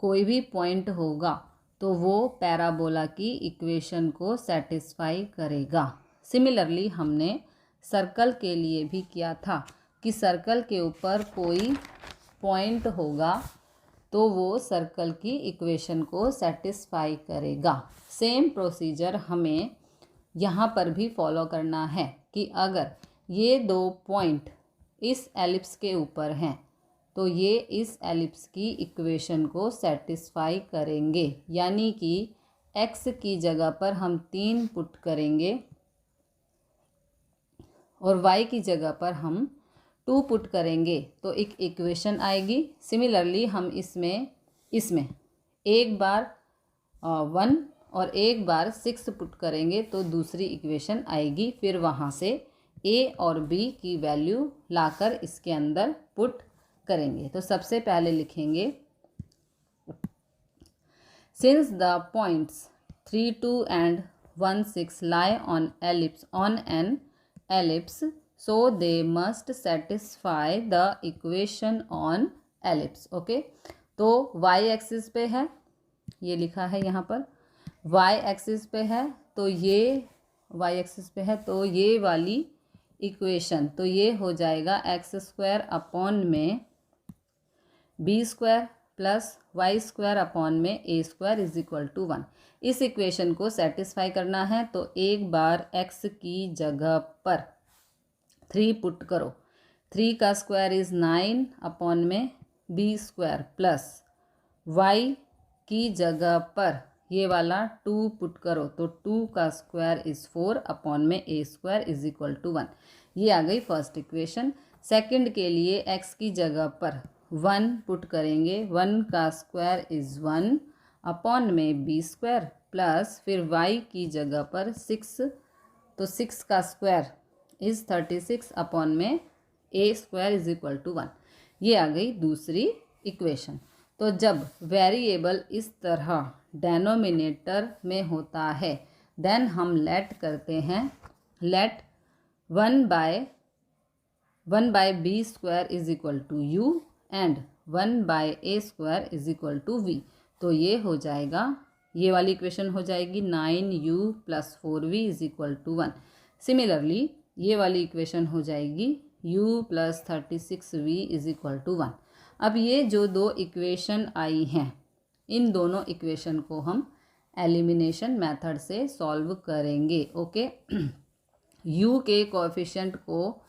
कोई भी पॉइंट होगा तो वो पैराबोला की इक्वेशन को सेटिस्फाई करेगा। सिमिलरली हमने सर्कल के लिए भी किया था कि सर्कल के ऊपर कोई पॉइंट होगा तो वो सर्कल की इक्वेशन को सेटिस्फाई करेगा। सेम प्रोसीजर हमें यहाँ पर भी फॉलो करना है कि अगर ये दो पॉइंट इस एलिप्स के ऊपर हैं तो ये इस एलिप्स की इक्वेशन को सेटिस्फाई करेंगे। यानी कि x की जगह पर हम 3 पुट करेंगे और y की जगह पर हम 2 पुट करेंगे तो एक इक्वेशन आएगी। सिमिलरली हम इसमें एक बार 1 और एक बार 6 पुट करेंगे तो दूसरी इक्वेशन आएगी। फिर वहाँ से a और b की वैल्यू लाकर इसके अंदर पुट करेंगे। तो सबसे पहले लिखेंगे since the points 3, 2 and 1, 6 lie on an ellipse, so they must satisfy the equation on ellipse. Okay, तो y एक्सिस पे है, ये लिखा है यहाँ पर, y एक्सिस पे है तो ये y एक्सिस पे है तो ये वाली इक्वेशन, तो ये हो जाएगा x² अपॉन में b² प्लस y² अपॉन में a² इज इक्वल टू 1। इस इक्वेशन को सेटिस्फाई करना है तो एक बार x की जगह पर 3 पुट करो। 3 का स्क्वायर इज़ 9 अपॉन में b² प्लस y की जगह पर ये वाला 2 पुट करो तो 2 का स्क्वायर इज़ 4 अपॉन में a² इज इक्वल टू 1। ये आ गई फर्स्ट इक्वेशन। सेकंड के लिए x की जगह पर 1 पुट करेंगे। 1 का स्क्वायर इज़ 1 अपॉन में b² प्लस फिर y की जगह पर 6, तो 6 का स्क्वायर इज़ 36 अपॉन में a² इज इक्वल टू 1। ये आ गई दूसरी इक्वेशन। तो जब वेरिएबल इस तरह डेनोमिनेटर में होता है देन हम लेट करते हैं, let 1 by b² is equal to u and 1 by a² is equal to v। तो ये हो जाएगा, ये वाली इक्वेशन हो जाएगी 9u + 4v is equal to 1। Similarly ये वाली इक्वेशन हो जाएगी u + 36v = 1। अब ये जो दो इक्वेशन आई हैं, इन दोनों इक्वेशन को हम एलिमिनेशन मेथड से सॉल्व करेंगे। ओके, u के कोएफिशिएंट को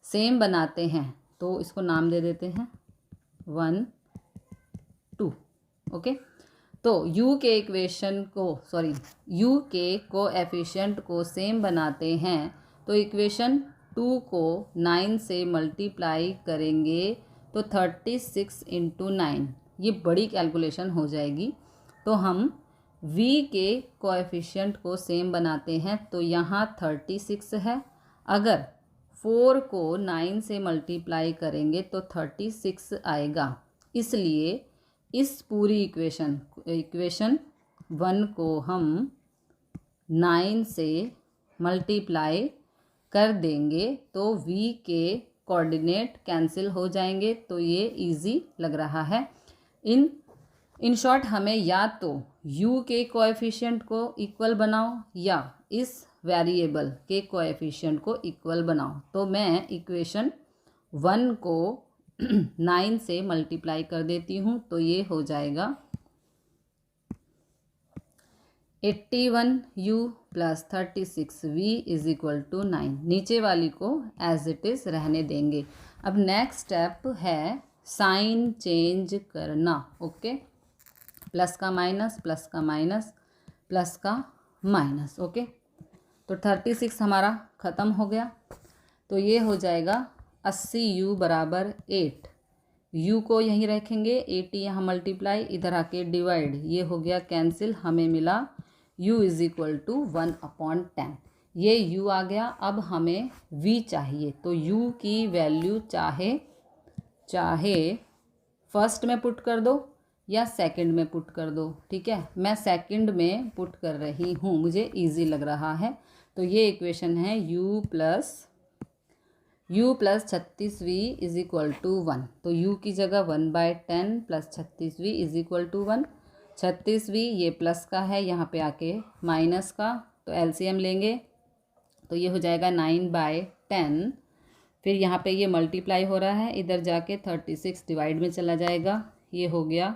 सेम बनाते हैं तो इसको नाम दे देते हैं 1 2। ओके, तो u के u के कोएफिशिएंट को सेम बनाते हैं तो इक्वेशन 2 को 9 से मल्टीप्लाई करेंगे तो 36 × 9, ये बड़ी कैलकुलेशन हो जाएगी। तो हम v के कोएफिशिएंट को सेम बनाते हैं तो यहाँ 36 है, अगर 4 को 9 से मल्टीप्लाई करेंगे तो 36 आएगा। इसलिए इस पूरी इक्वेशन 1 को हम 9 से मल्टीप्लाई कर देंगे तो v के कोऑर्डिनेट कैंसिल हो जाएंगे, तो ये इजी लग रहा है। इन शॉर्ट हमें या तो u के कोएफिशिएंट को इक्वल बनाओ या इस वेरिएबल के कोएफिशिएंट को इक्वल बनाओ। तो मैं इक्वेशन 1 को 9 से मल्टीप्लाई कर देती हूँ, तो ये हो जाएगा 81u + 36v = 9। नीचे वाली को एज इट इज़ रहने देंगे। अब नेक्स्ट स्टेप है साइन चेंज करना। ओके, प्लस का माइनस, प्लस का माइनस, प्लस का माइनस। ओके, तो 36 हमारा ख़त्म हो गया, तो ये हो जाएगा 80u = 8। u को यहीं रखेंगे, 80 यहाँ मल्टीप्लाई, इधर आके डिवाइड, ये हो गया कैंसिल, हमें मिला u = 1/10। ये u आ गया। अब हमें v चाहिए, तो u की वैल्यू चाहे फर्स्ट में पुट कर दो या सेकंड में पुट कर दो। ठीक है, मैं सेकंड में पुट कर रही हूँ, मुझे इजी लग रहा है। तो ये इक्वेशन है u + 36v = 1। तो u की जगह 1/10 + 36v = 1। 36v ये प्लस का है, यहाँ पे आके माइनस का, तो एलसीएम लेंगे तो ये हो जाएगा 9/10। फिर यहाँ पे ये मल्टीप्लाई हो रहा है, इधर जाके 36 डिवाइड में चला जाएगा, ये हो गया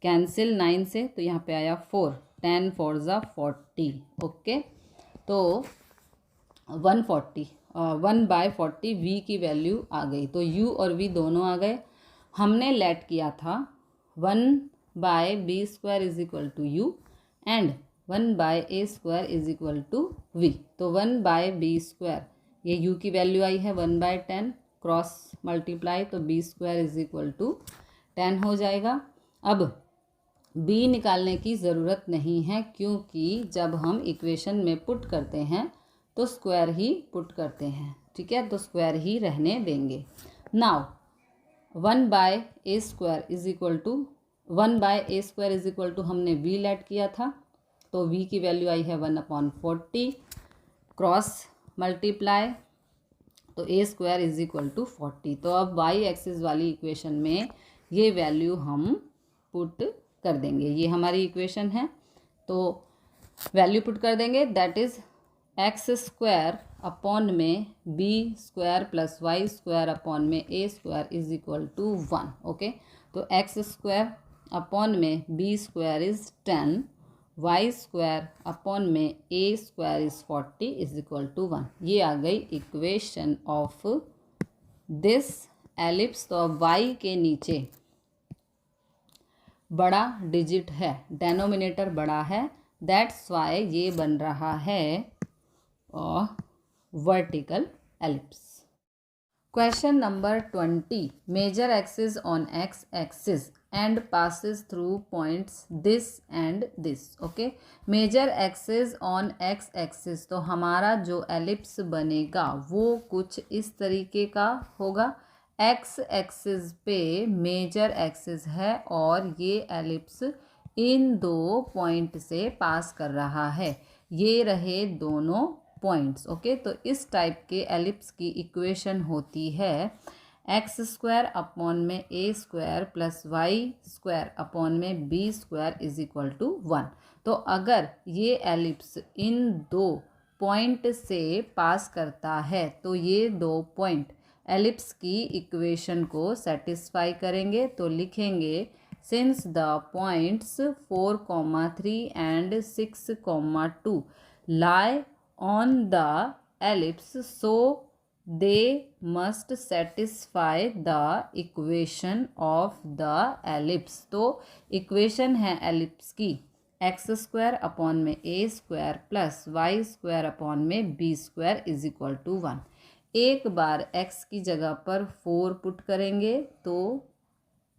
कैंसिल 9 से, तो यहाँ पे आया 4, 10 4 = 40। ओके, तो 1/40 v की वैल्यू आ गई। तो u और v दोनों आ गए। हमने लेट किया था 1/b² = u and 1/a² = v। तो 1/b², ये u की वैल्यू आई है 1/10, क्रॉस मल्टीप्लाई, तो b² = 10 हो जाएगा। अब b निकालने की ज़रूरत नहीं है, क्योंकि जब हम इक्वेशन में पुट करते हैं तो स्क्वायर ही पुट करते हैं। ठीक है, तो स्क्वायर ही रहने देंगे। नाउ 1/a² = हमने v लेट किया था, तो v की वैल्यू आई है 1/40, क्रॉस मल्टीप्लाई, तो a² = 40। तो अब y एक्सिस वाली इक्वेशन में ये वैल्यू हम पुट कर देंगे। ये हमारी इक्वेशन है, तो वैल्यू पुट कर देंगे, दैट इज़ x² अपॉन में b² + y² अपॉन में a² = 1। ओके, तो x² अपॉन में b² इज़ 10, y² अपॉन में a² इज़ 40 = 1। ये आ गई इक्वेशन ऑफ दिस एलिप्स। तो अब y के नीचे बड़ा डिजिट है, डेनोमिनेटर बड़ा है, दैट्स वाई ये बन रहा है vertical ellipse. Question number 20, major axis on x axis and passes through points this and this। Okay, major axis on x axis, तो हमारा जो एलिप्स बनेगा वो कुछ इस तरीके का होगा। x एक्सिस पे मेजर एक्सिस है और ये एलिप्स इन दो पॉइंट से पास कर रहा है, ये रहे दोनों पॉइंट्स। ओके, तो इस टाइप के एलिप्स की इक्वेशन होती है x² अपॉन में a² + y² अपॉन में b² = 1। तो अगर ये एलिप्स इन दो पॉइंट से पास करता है, तो ये 2 पॉइंट एलिप्स की इक्वेशन को सेटिस्फाई करेंगे। तो लिखेंगे since the points 4, 3 and 6, 2 lie on the ellipse, so they must satisfy the equation of the ellipse। तो इक्वेशन है एलिप्स की x² अपॉन में a² प्लस y² अपॉन में b² इज इक्वल टू 1। एक बार x की जगह पर 4 पुट करेंगे तो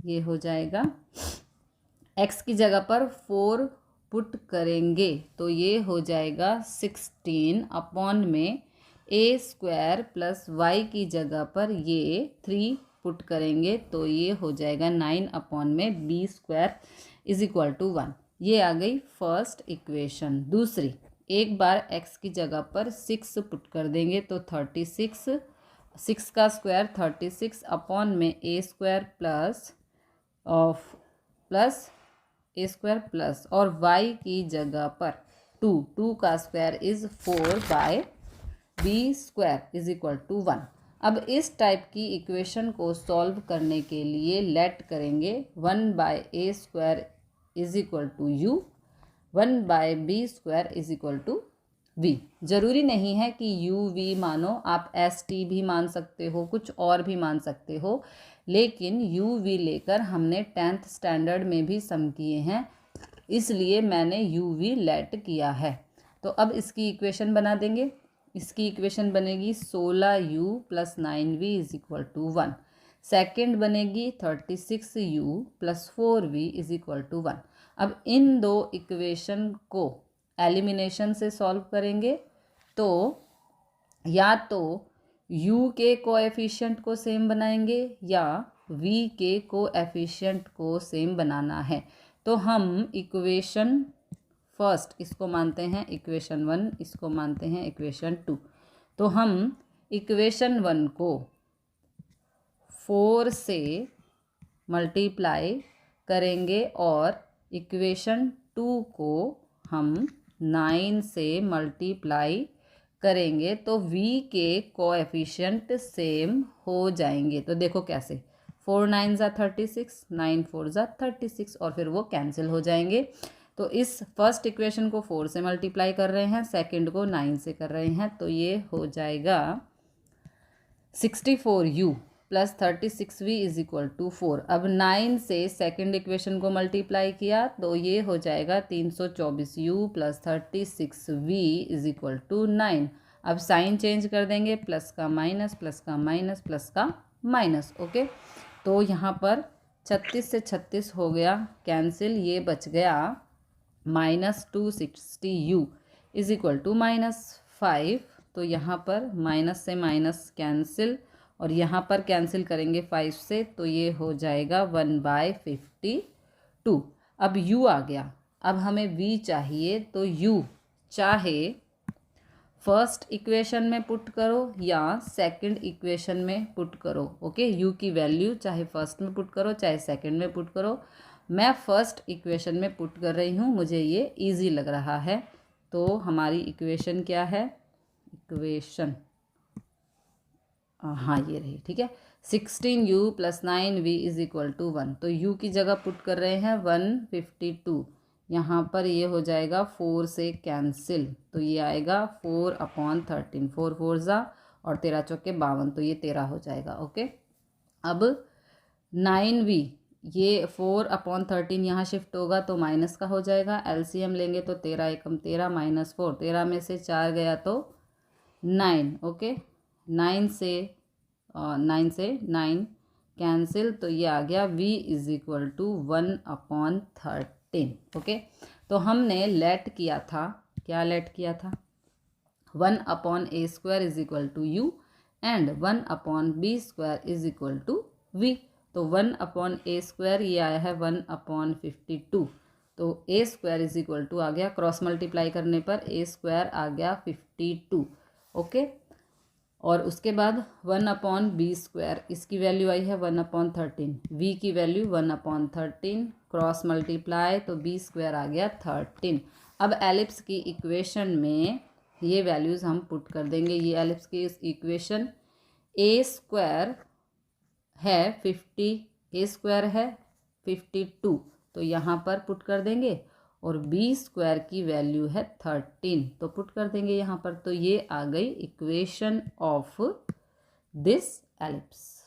ये हो जाएगा, x की जगह पर 4 पुट करेंगे तो ये हो जाएगा 16 अपॉन में a² प्लस y की जगह पर ये 3 पुट करेंगे तो ये हो जाएगा 9 अपॉन में b² इज इक्वल टू 1। ये आ गई फर्स्ट इक्वेशन। दूसरी, एक बार x की जगह पर 6 पुट कर देंगे तो 36, 6 का स्क्वायर 36 अपॉन में a² प्लस a² प्लस और y की जगह पर 2 का square is 4/b² is equal to 1। अब इस टाइप की इक्वेशन को सॉल्व करने के लिए लेट करेंगे 1/a² is equal to u, 1/b² is equal to v। ज़रूरी नहीं है कि u v मानो, आप एस टी भी मान सकते हो, कुछ और भी मान सकते हो, लेकिन u v लेकर हमने 10th स्टैंडर्ड में भी सम किए हैं, इसलिए मैंने u v लेट किया है। तो अब इसकी इक्वेशन बना देंगे। इसकी इक्वेशन बनेगी 16u plus 9v is equal to 1। Second बनेगी 36u plus 4v is equal to 1। अब इन दो इक्वेशन को एलिमिनेशन से सॉल्व करेंगे तो या तो u के कोएफिशिएंट को सेम बनाएंगे या v के कोएफिशिएंट को सेम बनाना है। तो हम इक्वेशन फर्स्ट इसको मानते हैं इक्वेशन 1, इसको मानते हैं इक्वेशन 2। तो हम इक्वेशन 1 को 4 से मल्टीप्लाई करेंगे और इक्वेशन 2 को हम 9 से मल्टीप्लाई करेंगे तो v के कोएफिशिएंट सेम हो जाएंगे। तो देखो कैसे, 4 9 ज़ा 36, 9 4 ज़ा 36 और फिर वो कैंसिल हो जाएंगे। तो इस फर्स्ट इक्वेशन को 4 से मल्टीप्लाई कर रहे हैं, सेकंड को 9 से कर रहे हैं, तो ये हो जाएगा 64u plus 36v is equal to 4। अब 9 से सेकंड इक्वेशन को मल्टीप्लाई किया तो ये हो जाएगा 324u plus 36v is equal to 9। अब साइन चेंज कर देंगे, प्लस का माइनस, प्लस का माइनस, प्लस का माइनस। ओके, तो यहाँ पर 36 से 36 हो गया कैंसिल, ये बच गया minus 260u is equal to -5। तो यहाँ पर माइनस से माइनस कैंसिल और यहाँ पर कैंसिल करेंगे 5 से, तो ये हो जाएगा 1/52। अब u आ गया, अब हमें v चाहिए, तो u चाहे फर्स्ट इक्वेशन में पुट करो या सेकंड इक्वेशन में पुट करो। ओके, u की वैल्यू चाहे फर्स्ट में पुट करो चाहे सेकंड में पुट करो। मैं फर्स्ट इक्वेशन में पुट कर रही हूँ, मुझे ये इजी लग रहा है। तो हमारी इक्वेशन क्या है, इक्वेशन हाँ ये रही, ठीक है, 16u plus 9v is equal to 1। तो u की जगह पुट कर रहे हैं 152, यहाँ पर ये हो जाएगा 4 से कैंसिल, तो ये आएगा 4/13, 4 4 ज़ा और 13 चौके 52, तो ये 13 हो जाएगा। ओके, अब 9v ये 4/13 यहाँ शिफ्ट होगा तो माइनस का हो जाएगा, एलसीएम लेंगे तो 13 एकम 13 माइनस 4, 13 में से 4 गया तो 9। ओके, 9 से 9 कैंसिल, तो ये आ गया v is equal to 1/13। Okay, तो हमने लेट किया था, क्या लेट किया था, 1/a² is equal to u and 1/b² is equal to v। तो 1/a² ये आया है 1/52, तो a² इज इक्वल टू आ गया, क्रॉस मल्टीप्लाई करने पर a² आ गया 52। ओके, और उसके बाद 1/b², इसकी वैल्यू आई है 1/13, v की वैल्यू 1/13, क्रॉस मल्टीप्लाई तो b² आ गया 13। अब एलिप्स की इक्वेशन में ये वैल्यूज़ हम पुट कर देंगे। ये एलिप्स की इक्वेशन ए स्क्वायर है 50, ए स्क्वायर है 52, तो यहाँ पर पुट कर देंगे, और बी स्क्वायर की वैल्यू है 13, तो पुट कर देंगे यहाँ पर। तो ये आ गई इक्वेशन ऑफ दिस एलिप्स।